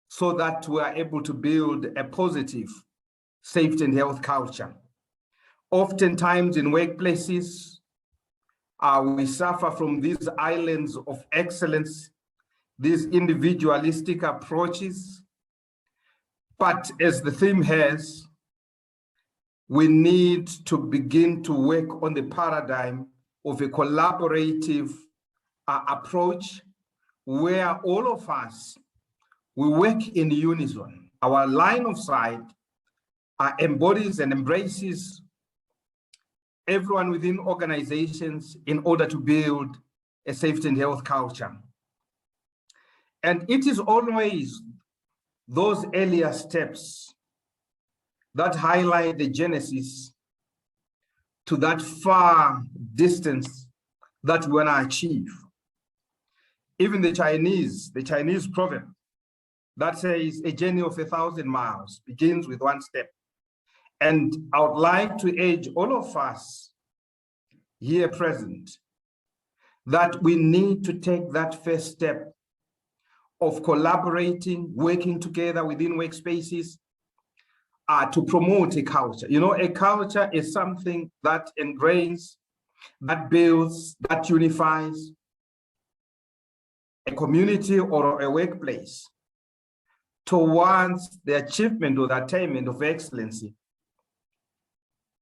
so that we are able to build a positive safety and health culture. Oftentimes in workplaces, we suffer from these islands of excellence, these individualistic approaches. But as the theme has, we need to begin to work on the paradigm of a collaborative approach where all of us, we work in unison. Our line of sight embodies and embraces everyone within organizations in order to build a safety and health culture. And it is always those earlier steps that highlight the genesis to that far distance that we want to achieve. Even the Chinese proverb that says a journey of 1,000 miles begins with one step. And I would like to urge all of us here present that we need to take that first step of collaborating, working together within workspaces to promote a culture. You know, a culture is something that ingrains, that builds, that unifies a community or a workplace towards the achievement or the attainment of excellency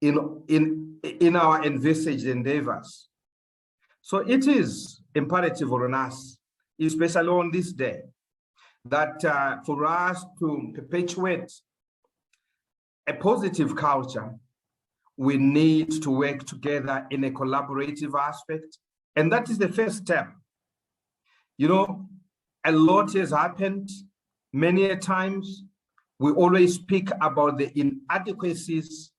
in our envisaged endeavors. So it is imperative on us, especially on this day, that for us to perpetuate a positive culture, we need to work together in a collaborative aspect. And that is the first step. You know, a lot has happened. Many a times, we always speak about the inadequacies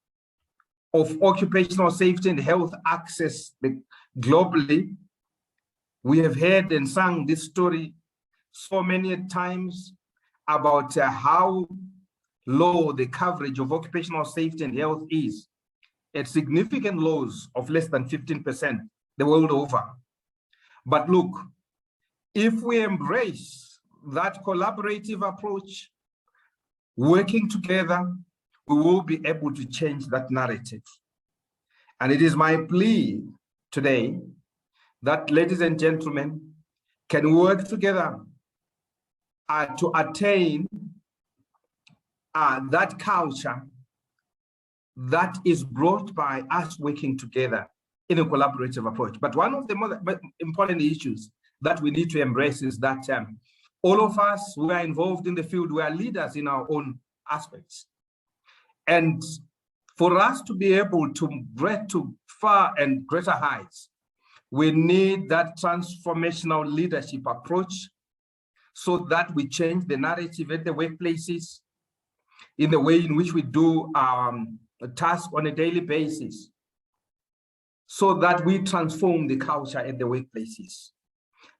of occupational safety and health access globally. We have heard and sung this story so many times about how low the coverage of occupational safety and health is, at significant lows of less than 15% the world over. But look, if we embrace that collaborative approach, working together, we will be able to change that narrative. And it is my plea today that, ladies and gentlemen, can work together to attain that culture that is brought by us working together in a collaborative approach. But one of the most important issues that we need to embrace is that all of us who are involved in the field, we are leaders in our own aspects. And for us to be able to break to far and greater heights, we need that transformational leadership approach so that we change the narrative at the workplaces in the way in which we do our task on a daily basis, so that we transform the culture at the workplaces,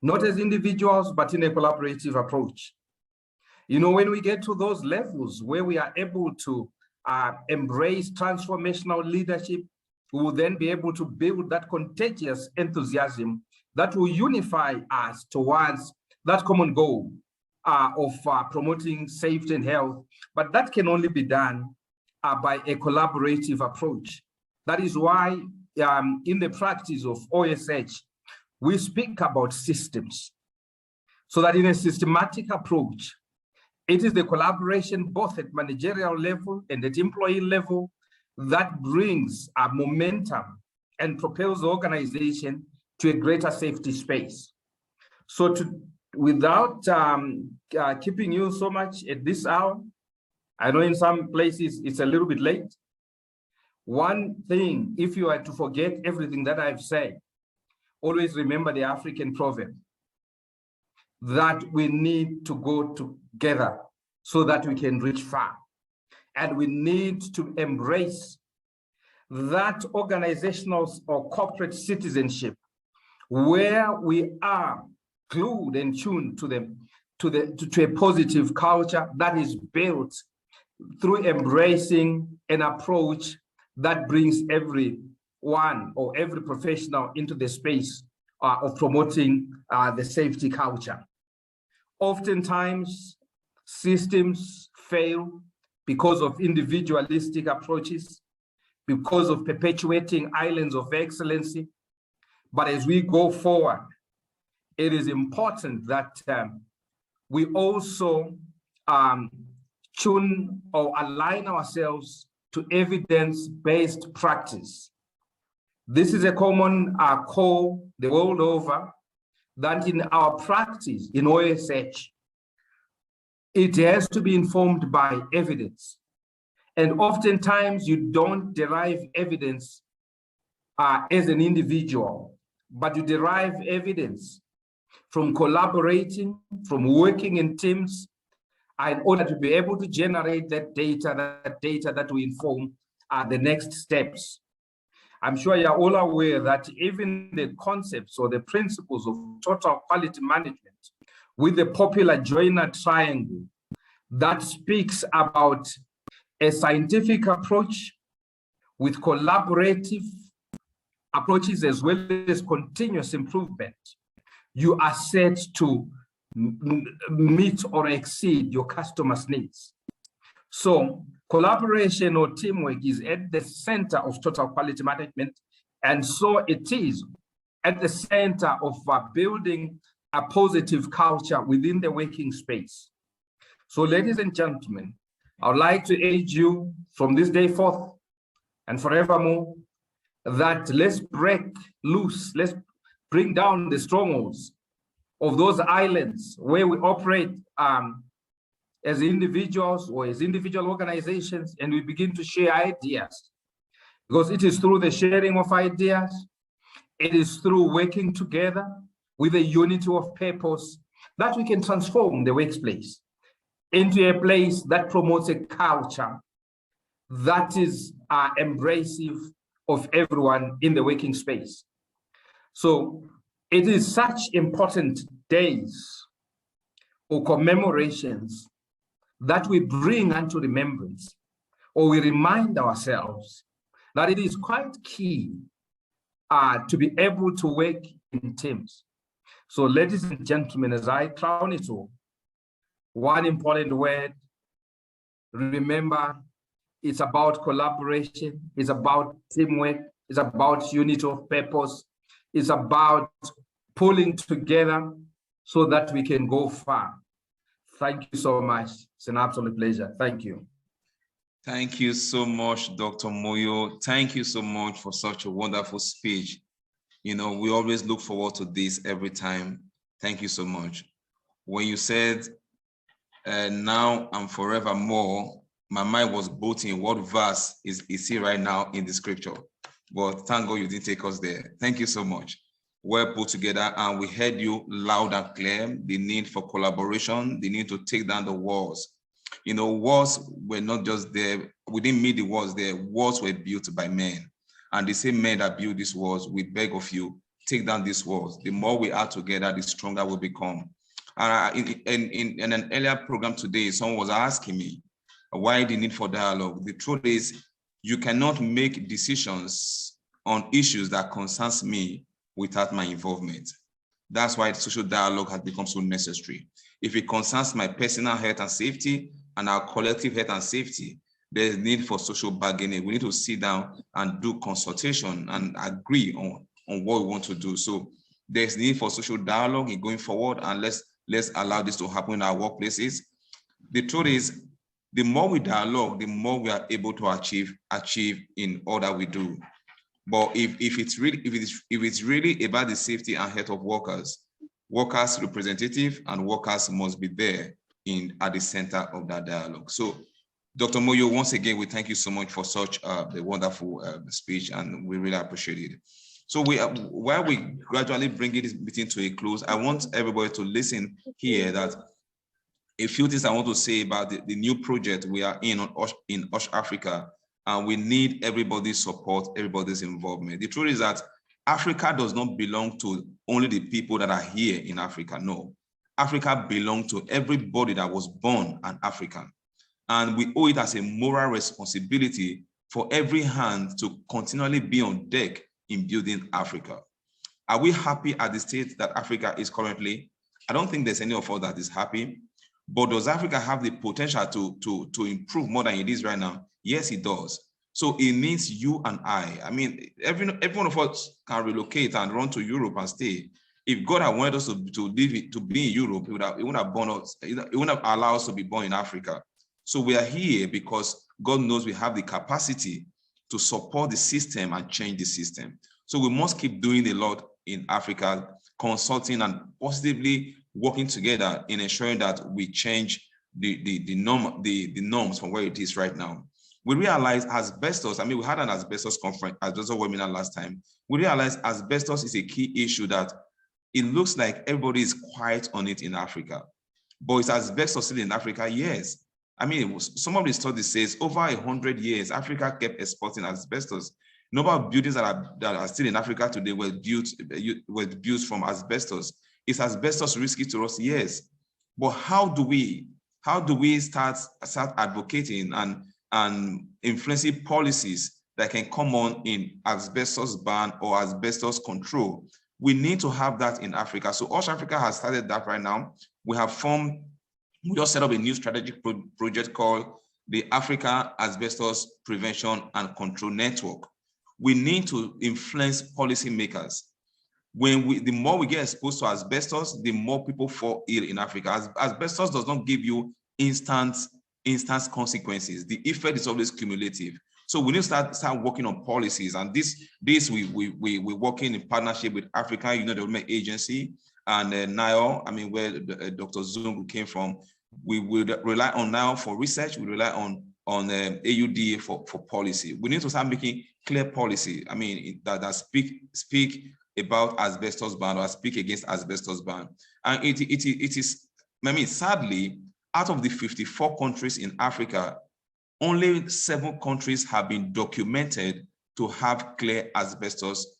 not as individuals, but in a collaborative approach. You know, when we get to those levels where we are able to embrace transformational leadership, we will then be able to build that contagious enthusiasm that will unify us towards that common goal of promoting safety and health. But that can only be done by a collaborative approach. That is why in the practice of OSH, we speak about systems, so that in a systematic approach, it is the collaboration both at managerial level and at employee level that brings a momentum and propels the organization to a greater safety space. So without keeping you so much at this hour, I know in some places it's a little bit late. One thing, if you are to forget everything that I've said, always remember the African proverb that we need to go together so that we can reach far. And we need to embrace that organizational or corporate citizenship where we are glued and tuned to a positive culture that is built through embracing an approach that brings everyone or every professional into the space of promoting the safety culture. Oftentimes, systems fail because of individualistic approaches, because of perpetuating islands of excellency. But as we go forward, it is important that we also tune or align ourselves to evidence-based practice. This is a common call the world over, that in our practice in OSH, it has to be informed by evidence. And oftentimes you don't derive evidence as an individual, but you derive evidence from collaborating, from working in teams, in order to be able to generate that data that will inform the next steps. I'm sure you're all aware that even the concepts or the principles of total quality management with the popular joiner triangle that speaks about a scientific approach with collaborative approaches as well as continuous improvement, you are set to meet or exceed your customers' needs. So collaboration or teamwork is at the center of total quality management. And so it is at the center of building a positive culture within the working space. So ladies and gentlemen, I would like to urge you from this day forth and forevermore that let's break loose, let's bring down the strongholds of those islands where we operate as individuals or as individual organizations, and we begin to share ideas. Because it is through the sharing of ideas, it is through working together with a unity of purpose that we can transform the workplace into a place that promotes a culture that is embracive of everyone in the working space. So it is such important days or commemorations that we bring unto remembrance, or we remind ourselves that it is quite key to be able to work in teams. So ladies and gentlemen, as I crown it all, one important word, remember, it's about collaboration, it's about teamwork, it's about unity of purpose, it's about pulling together so that we can go far. Thank you so much. It's an absolute pleasure. Thank you. Thank you so much, Dr. Moyo. Thank you so much for such a wonderful speech. You know, we always look forward to this every time. Thank you so much. When you said, now and forevermore, my mind was boating what verse is here right now in the scripture. But thank God you didn't take us there. Thank you so much. Well put together, and we heard you loud and clear, the need for collaboration, the need to take down the walls. You know, walls were not just there, we didn't meet the walls there, walls were built by men. And the same men that built these walls, we beg of you, take down these walls. The more we are together, the stronger we become. In an earlier program today, someone was asking me, why the need for dialogue? The truth is, you cannot make decisions on issues that concerns me without my involvement. That's why social dialogue has become so necessary. If it concerns my personal health and safety and our collective health and safety, there's need for social bargaining. We need to sit down and do consultation and agree on what we want to do. So there's need for social dialogue in going forward, and let's allow this to happen in our workplaces. The truth is, the more we dialogue, the more we are able to achieve in all that we do. But if it's really about the safety and health of workers representative and workers must be there at the center of that dialogue. So Dr. Moyo, once again, we thank you so much for such a wonderful speech, and we really appreciate it. So while we gradually bring this meeting to a close, I want everybody to listen here that a few things I want to say about the new project we are in OSHAfrica, and we need everybody's support, everybody's involvement. The truth is that Africa does not belong to only the people that are here in Africa. No, Africa belongs to everybody that was born an African. And we owe it as a moral responsibility for every hand to continually be on deck in building Africa. Are we happy at the state that Africa is currently? I don't think there's any of us that is happy. But does Africa have the potential to improve more than it is right now? Yes, it does. So it needs you and I. I mean, every one of us can relocate and run to Europe and stay. If God had wanted us to live, to be in Europe, he wouldn't have born us, he wouldn't have allowed us to be born in Africa. So we are here because God knows we have the capacity to support the system and change the system. So we must keep doing a lot in Africa, consulting and positively working together in ensuring that we change the norms from where it is right now. We realize asbestos, I mean, we had an asbestos conference, asbestos webinar last time. We realize asbestos is a key issue that it looks like everybody is quiet on it in Africa. But is asbestos still in Africa? Yes. I mean, some of the studies says over 100 years, Africa kept exporting asbestos. Number of buildings that are still in Africa today were built from asbestos. Is asbestos risky to us? Yes. But how do we start advocating and influencing policies that can come on in asbestos ban or asbestos control? We need to have that in Africa. So OSHAfrica has started that right now. We just set up a new strategic project called the Africa Asbestos Prevention and Control Network. We need to influence policymakers. The more we get exposed to asbestos, the more people fall ill in Africa. Asbestos does not give you instant consequences. The effect is always cumulative. So we need to start working on policies. And we're working in partnership with Africa, Development Agency and NIO, I mean, where Dr. Zungu came from. We will rely on NIO for research. We rely on AUD for policy. We need to start making clear policy. I mean, that speak about asbestos ban or speak against asbestos ban. And it is, I mean, sadly, out of the 54 countries in Africa, only 7 countries have been documented to have clear asbestos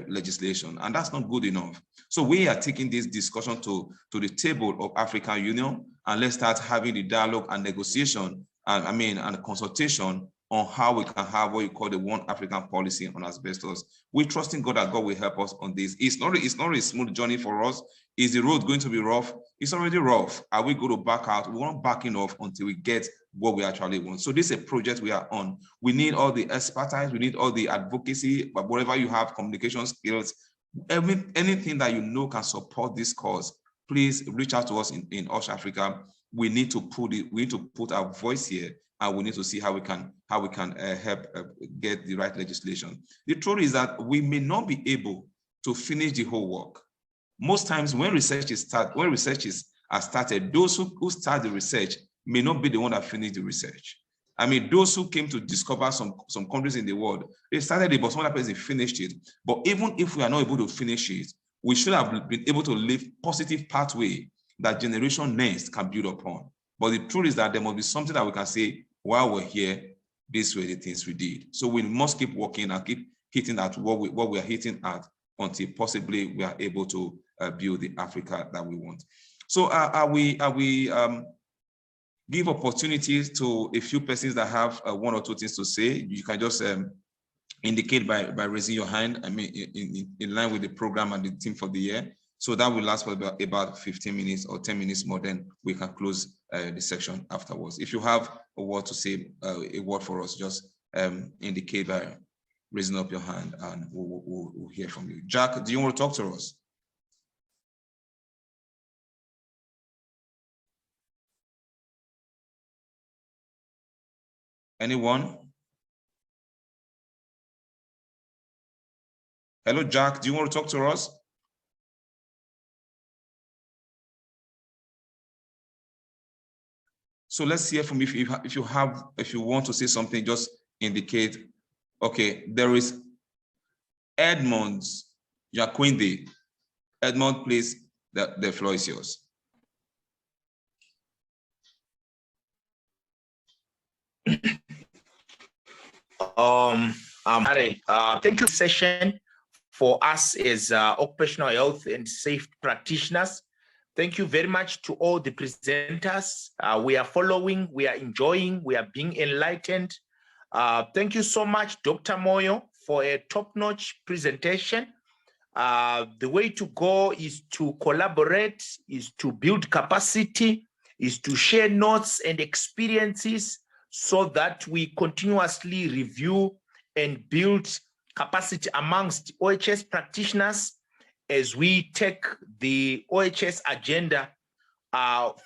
legislation, and that's not good enough. So we are taking this discussion to the table of African Union, and let's start having the dialogue and negotiation, and consultation on how we can have what you call the One African policy on asbestos. We're trusting God that God will help us on this. It's not a smooth journey for us. Is the road going to be rough? It's already rough. Are we going to back out? We're not backing off until we get what we actually want. So this is a project we are on. We need all the expertise. We need all the advocacy, but whatever you have, communication skills, anything that you know can support this cause, please reach out to us in OSHAfrica. We need to put our voice here, and we need to see how we can help get the right legislation. The truth is that we may not be able to finish the whole work. Most times when research is started, those who start the research may not be the one that finished the research. I mean, those who came to discover some countries in the world, they started it, but some other person finished it. But even if we are not able to finish it, we should have been able to leave positive pathway that generation next can build upon. But the truth is that there must be something that we can say, while we're here, these were the things we did. So we must keep working and keep hitting at what we are hitting at until possibly we are able to build the Africa that we want. So we give opportunities to a few persons that have 1 or 2 things to say. You can just indicate by raising your hand, I mean, in line with the program and the theme for the year. So that will last for about 15 minutes or 10 minutes more, then we can close the section afterwards. If you have a word to say, a word for us, just indicate by raising up your hand and we'll hear from you. Jack, do you want to talk to us? Anyone? Hello, Jack, do you want to talk to us? So let's hear from you. If you want to say something, just indicate. Okay, there is Edmond Jacquinde. Edmond, please, the floor is yours. Thank you, session for us as occupational health and safety practitioners. Thank you very much to all the presenters. We are following, we are enjoying, we are being enlightened. Thank you so much, Dr. Moyo, for a top-notch presentation. The way to go is to collaborate, is to build capacity, is to share notes and experiences so that we continuously review and build capacity amongst OHS practitioners as we take the OHS agenda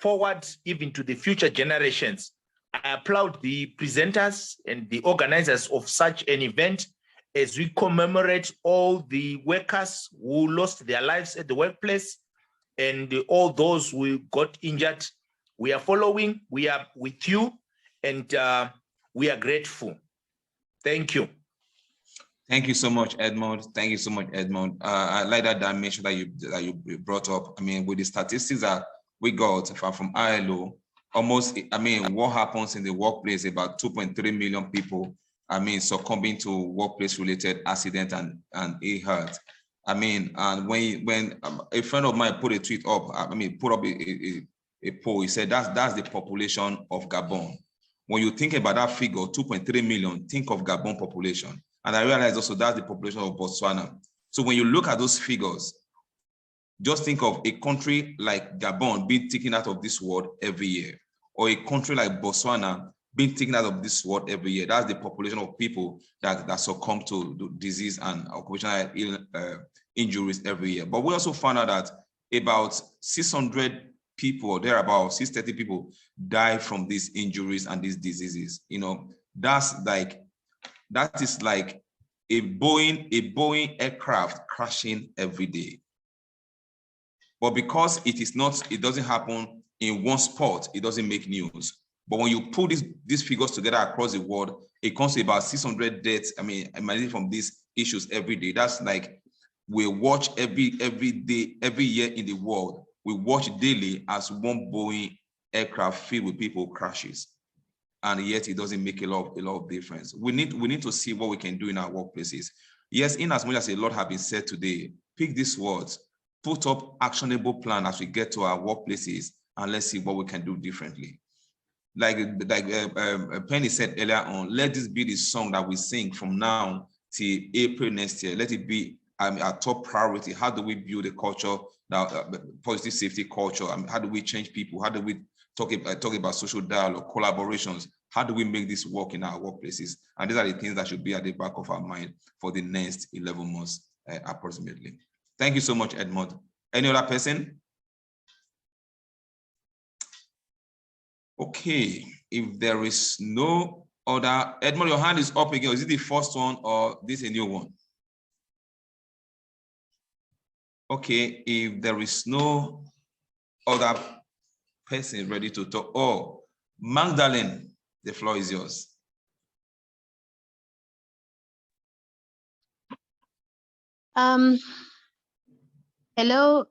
forward even to the future generations. I applaud the presenters and the organizers of such an event as we commemorate all the workers who lost their lives at the workplace and all those who got injured. We are following, we are with you, and we are grateful. Thank you. Thank you so much, Edmond. Thank you so much, Edmond. I like that dimension that you brought up. I mean, with the statistics that we got from ILO, almost, I mean, what happens in the workplace, about 2.3 million people, I mean, succumbing to workplace-related accident and ill health. I mean, and when a friend of mine put a tweet up, I mean, put up a poll, he said that's the population of Gabon. When you think about that figure, 2.3 million, think of Gabon population. And I realized also that's the population of Botswana. So when you look at those figures, just think of a country like Gabon being taken out of this world every year, or a country like Botswana being taken out of this world every year. That's the population of people that succumb to disease and occupational injuries every year. But we also found out that about 600 people, or thereabouts, 630 people die from these injuries and these diseases. You know, that is like a Boeing aircraft crashing every day. But because it doesn't happen in one spot, it doesn't make news. But when you put these figures together across the world, it comes to about 600 deaths. I mean, imagine from these issues every day. That's like we watch every day, every year in the world. We watch daily as one Boeing aircraft filled with people crashes, and yet it doesn't make a lot of difference. We need to see what we can do in our workplaces. Yes, in as much as a lot have been said today, pick these words, put up actionable plan as we get to our workplaces, and let's see what we can do differently. Like Penny said earlier on, let this be the song that we sing from now till April next year. Let it be our top priority. How do we build a culture, positive safety culture? How do we change people? How do we talk about social dialogue, collaborations? How do we make this work in our workplaces? And these are the things that should be at the back of our mind for the next 11 months, approximately. Thank you so much, Edmond. Any other person? Okay, if there is no other, Edmond, your hand is up again. Is it the first one or this a new one? Okay, if there is no other person ready to talk, oh, Magdalene, the floor is yours. Hello,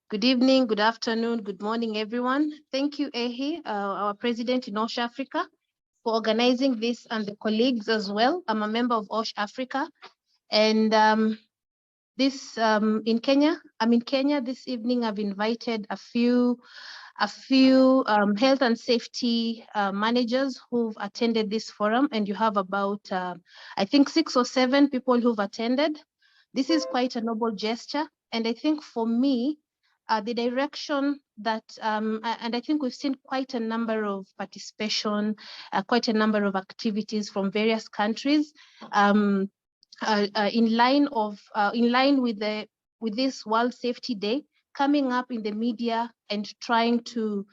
good evening, good afternoon, good morning, everyone. Thank you, Ehi, our president in OSHAfrica, for organizing this, and the colleagues as well. I'm a member of OSHAfrica, and in Kenya. I'm in Kenya this evening. I've invited a few health and safety managers who've attended this forum, and you have about, I think, 6 or 7 people who've attended. This is quite a noble gesture. And I think for me, the direction that, and I think we've seen quite a number of participation, quite a number of activities from various countries, in line with this World Safety Day, coming up in the media and trying to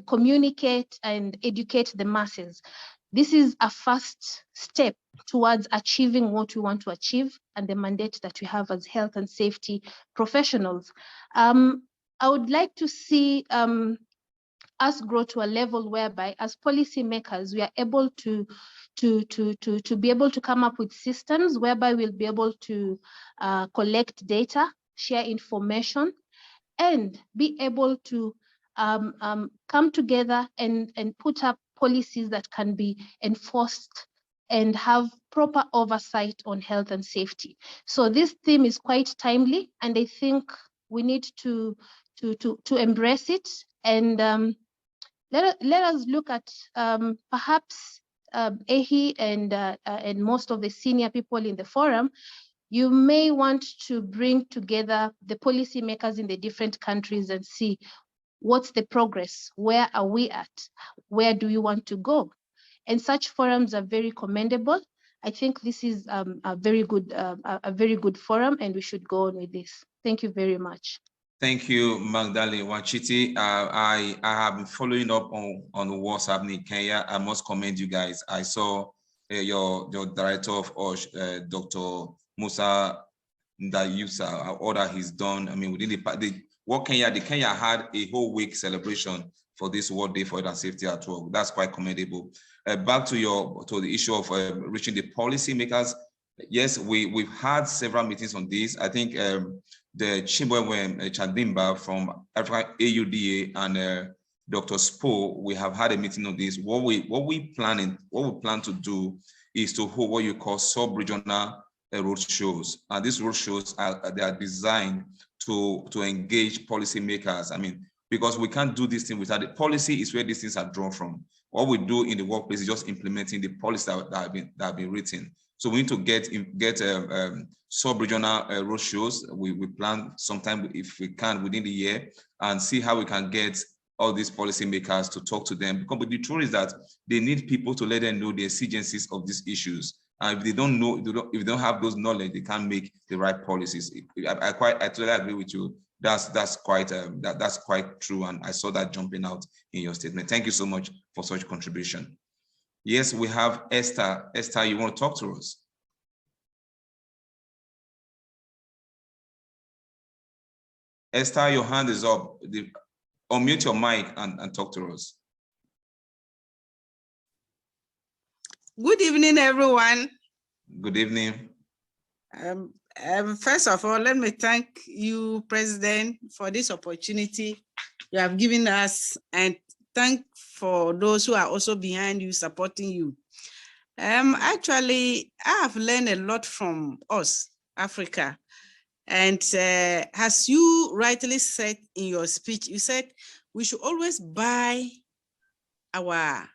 communicate and educate the masses. This is a first step towards achieving what we want to achieve and the mandate that we have as health and safety professionals. I would like to see a us grow to a level whereby as policymakers, we are able to be able to come up with systems whereby we'll be able to collect data, share information, and be able to come together and put up policies that can be enforced and have proper oversight on health and safety. So this theme is quite timely, and I think we need to embrace it. And let us look at perhaps Ehi and most of the senior people in the forum. You may want to bring together the policymakers in the different countries and see what's the progress, where are we at, where do you want to go? And such forums are very commendable. I think this is a very good forum, and we should go on with this. Thank you very much. Thank you, Magdalene Wanchiti. I have been following up on what's happening in Kenya. I must commend you guys. I saw your director of OSH, Dr. Musa Ndayusa, all that he's done. I mean, within the Kenya had a whole week celebration for this World Day for Health and Safety at Work. That's quite commendable. Back to the issue of reaching the policymakers. Yes, we've had several meetings on this. I think the Chimbwe Chadimba from Africa AUDA and Dr. Spo, we have had a meeting on this. What we plan to do is to hold what you call sub-regional road shows. And these road shows they are designed to engage policymakers. I mean, because we can't do this thing without the policy is where these things are drawn from. What we do in the workplace is just implementing the policies that have been written. So we need to get sub-regional road shows. We plan sometime, if we can, within the year, and see how we can get all these policymakers to talk to them. Because the truth is that they need people to let them know the exigencies of these issues. And if they don't know, if they don't have those knowledge, they can't make the right policies. I totally agree with you. That's quite true, and I saw that jumping out in your statement. Thank you so much for such contribution. Yes, we have Esther. Esther, you want to talk to us? Esther, your hand is up. Unmute your mic and talk to us. Good evening, everyone. Good evening. First of all, let me thank you, President, for this opportunity you have given us, and thank for those who are also behind you, supporting you. Actually, I have learned a lot from OSHAfrica. And as you rightly said in your speech, you said we should always buy our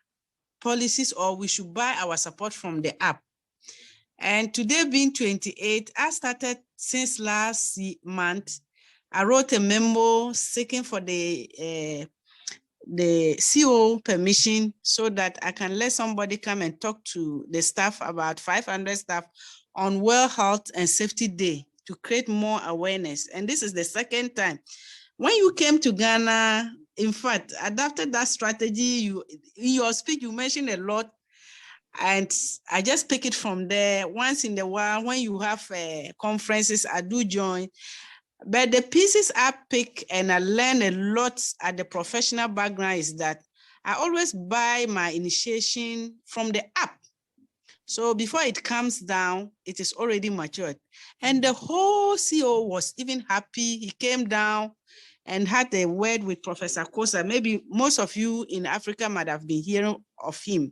policies, or we should buy our support from the app. And today being 28, I started since last month. I wrote a memo seeking for the CO permission so that I can let somebody come and talk to the staff, about 500 staff, on World Health and Safety Day to create more awareness. And this is the second time. When you came to Ghana, in fact, adopted that strategy, in your speech, you mentioned a lot. And I just pick it from there. Once in a while, when you have conferences, I do join. But the pieces I pick and I learn a lot at the professional background is that I always buy my initiation from the app. So before it comes down, it is already matured. And the whole CEO was even happy. He came down and had a word with Professor Kosa. Maybe most of you in Africa might have been hearing of him.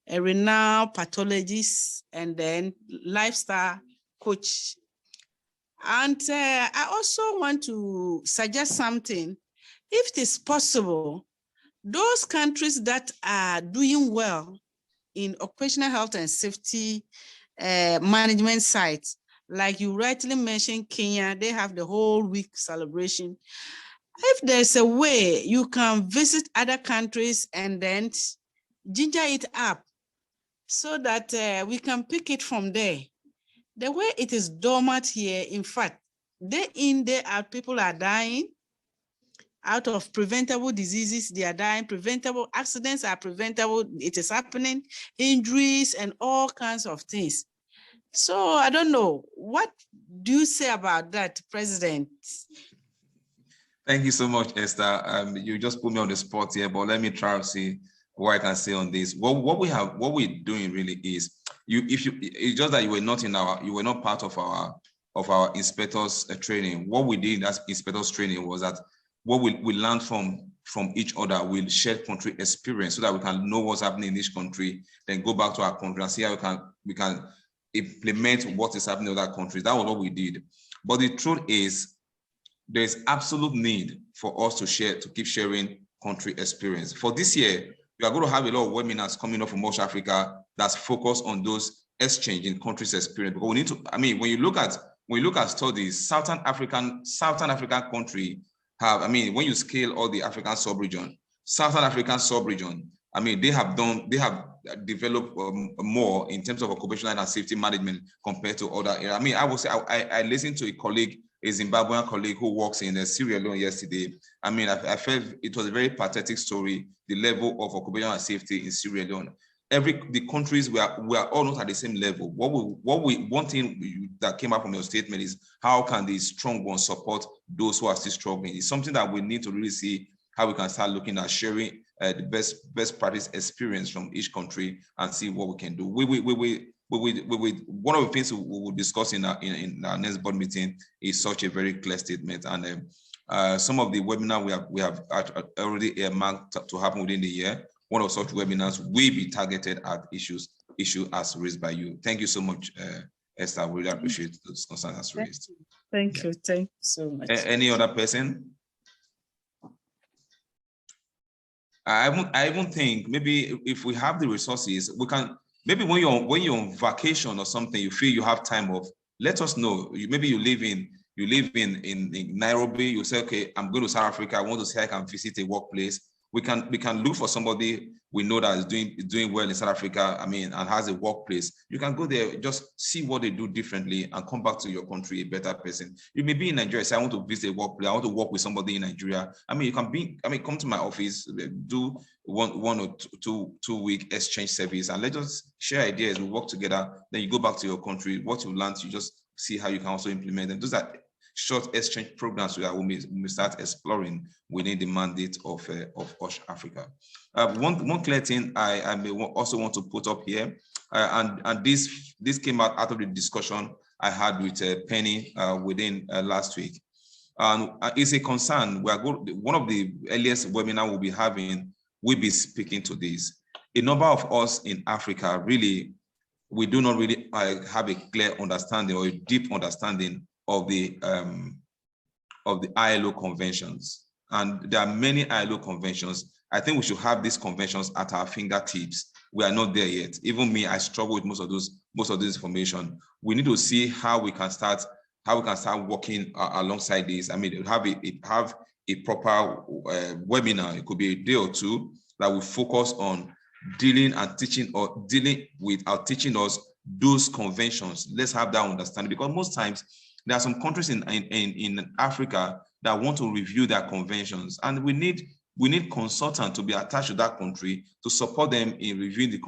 A renowned pathologist and then lifestyle coach. And I also want to suggest something. If it is possible, those countries that are doing well in occupational health and safety management sites, like you rightly mentioned, Kenya, they have the whole week celebration. If there's a way you can visit other countries and then ginger it up, so that we can pick it from there. The way it is dormant here, in fact, day in, day out, people are dying out of preventable diseases. They are dying. Preventable accidents are preventable. It is happening, injuries and all kinds of things. So I don't know. What do you say about that, President? Thank you so much, Esther. You just put me on the spot here, but let me try to see what I can say on this. What we're doing really is, it's just that you were not part of our inspectors training. What we did as inspectors training was that what we learned from each other, we'll share country experience so that we can know what's happening in each country, then go back to our country and see how we can implement what is happening in other countries. That was what we did. But the truth is, there's absolute need for us to keep sharing country experience. For this year, we are going to have a lot of webinars coming up from OSHAfrica that's focused on those exchange in countries experience. Because we need to, when you look at studies, Southern African country have, when you scale all the African sub-region, Southern African sub-region, they have developed more in terms of occupational and safety management compared to other areas. I would say I listened to a Zimbabwean colleague who works in Sierra Leone yesterday. I felt it was a very pathetic story, the level of occupational safety in Sierra Leone. The countries we are all not at the same level. One thing that came out from your statement is how can the strong ones support those who are still struggling? It's something that we need to really see how we can start looking at sharing the best practice experience from each country and see what we can do. One of the things we will discuss in our next board meeting is such a very clear statement, and some of the webinar we have already earmarked to happen within the year. One of such webinars will be targeted at issues as raised by you. Thank you so much, Esther. We really appreciate those concerns as raised. Thank you so much. Any other person? I even think maybe if we have the resources, we can. Maybe when you're on vacation or something, you feel you have time off, let us know. Maybe you live in Nairobi, you say, okay, I'm going to South Africa, I want to see how I can visit a workplace. We can look for somebody we know that is doing well in South Africa, and has a workplace. You can go there, just see what they do differently and come back to your country a better person. You may be in Nigeria, say I want to visit a workplace, I want to work with somebody in Nigeria. You can come to my office, do one or two week exchange service, and let's just share ideas, we work together. Then you go back to your country, what you learned, you just see how you can also implement them. Those are short exchange programs that we may start exploring within the mandate of OSHAfrica. One clear thing I may also want to put up here, and this came out of the discussion I had with Penny within last week. It's a concern. One of the earliest webinar we'll be having will be speaking to this. A number of us in Africa, really, we do not really have a clear understanding or a deep understanding of the ILO conventions. And there are many ILO conventions. I think we should have these conventions at our fingertips. We are not there yet. Even me, I struggle with most of this information. We need to see how we can start working alongside this. Have a proper webinar. It could be a day or two that will focus on dealing with teaching us those conventions. Let's have that understanding, because most times there are some countries in Africa that want to review their conventions, and we need consultants to be attached to that country to support them in reviewing the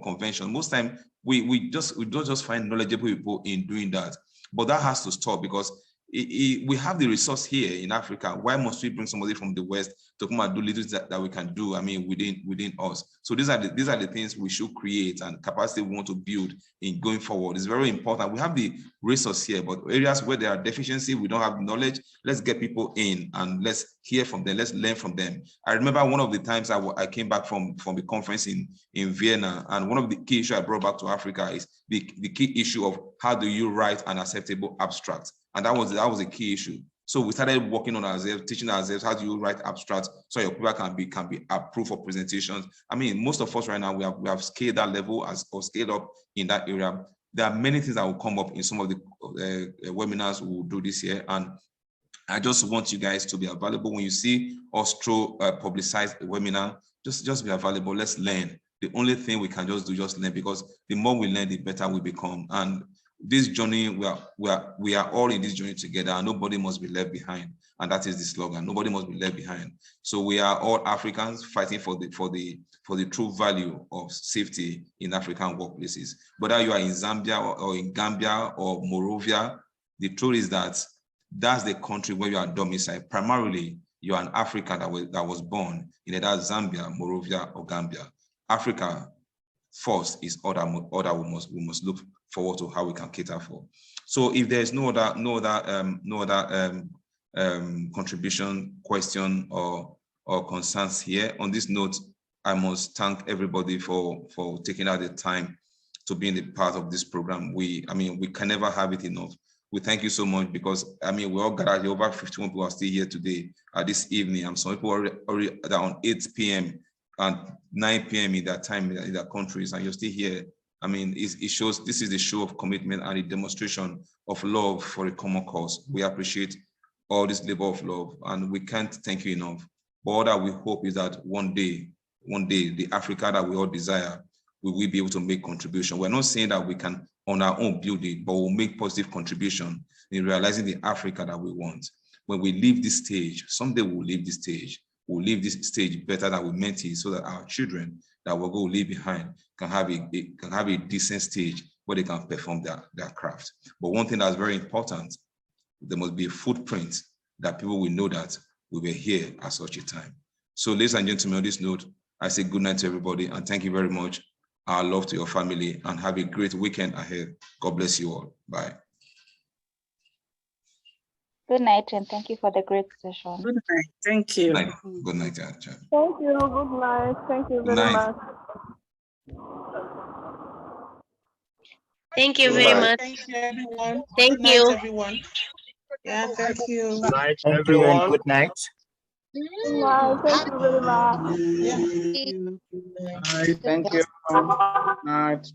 convention. Most time we don't just find knowledgeable people in doing that, but that has to stop, because we have the resource here in Africa. Why must we bring somebody from the West to come and do little that we can do? Within us. So these are the things we should create and capacity we want to build in going forward. It's very important. We have the resource here, but areas where there are deficiency, we don't have knowledge. Let's get people in and let's hear from them. Let's learn from them. I remember one of the times I came back from the conference in Vienna, and one of the key issues I brought back to Africa is the key issue of how do you write an acceptable abstract. And that was a key issue. So we started working on ourselves, teaching ourselves how do you write abstracts so your paper can be approved for presentations. Most of us right now, we have scaled that level or scaled up in that area. There are many things that will come up in some of the webinars we will do this year. And I just want you guys to be available. When you see us publicize a webinar, just be available. Let's learn. The only thing we can just learn, because the more we learn, the better we become. And this journey, we are all in this journey together, and nobody must be left behind. And that is the slogan: nobody must be left behind. So we are all Africans fighting for the true value of safety in African workplaces. Whether you are in Zambia or in Gambia or Morovia, the truth is that that's the country where you are domiciled. Primarily, you are an African that was born in either Zambia, Morovia, or Gambia. Africa first is order we must look forward to how we can cater for. So if there's no other contribution, question, or concerns here, on this note, I must thank everybody for taking out the time to be in the part of this program. We can never have it enough. We thank you so much because, we all gathered here, over 51 people are still here today, this evening, and some people are already around 8 p.m. and 9 p.m. in that time in their countries, and you're still here. It shows this is the show of commitment and a demonstration of love for a common cause. We appreciate all this labor of love, and we can't thank you enough. But all that we hope is that one day, the Africa that we all desire, we will be able to make contribution. We're not saying that we can on our own build it, but we'll make positive contribution in realizing the Africa that we want. When we leave this stage, someday we'll leave this stage. We'll leave this stage better than we meant it, so that our children that we're going to leave behind can have a decent stage where they can perform their craft. But one thing that's very important, there must be a footprint that people will know that we were here at such a time. So ladies and gentlemen, on this note, I say good night to everybody and thank you very much. Our love to your family and have a great weekend ahead. God bless you all. Bye. Good night and thank you for the great session. Good night. Thank you. Good night. Good night. Thank you. Good night. Thank you very much. Thank you very much. Thank you, everyone. Thank Good night, you. everyone. Yeah, thank you. Good night, everyone. Good night. Good night. Thank you very much. Yeah. Thank you. Good night.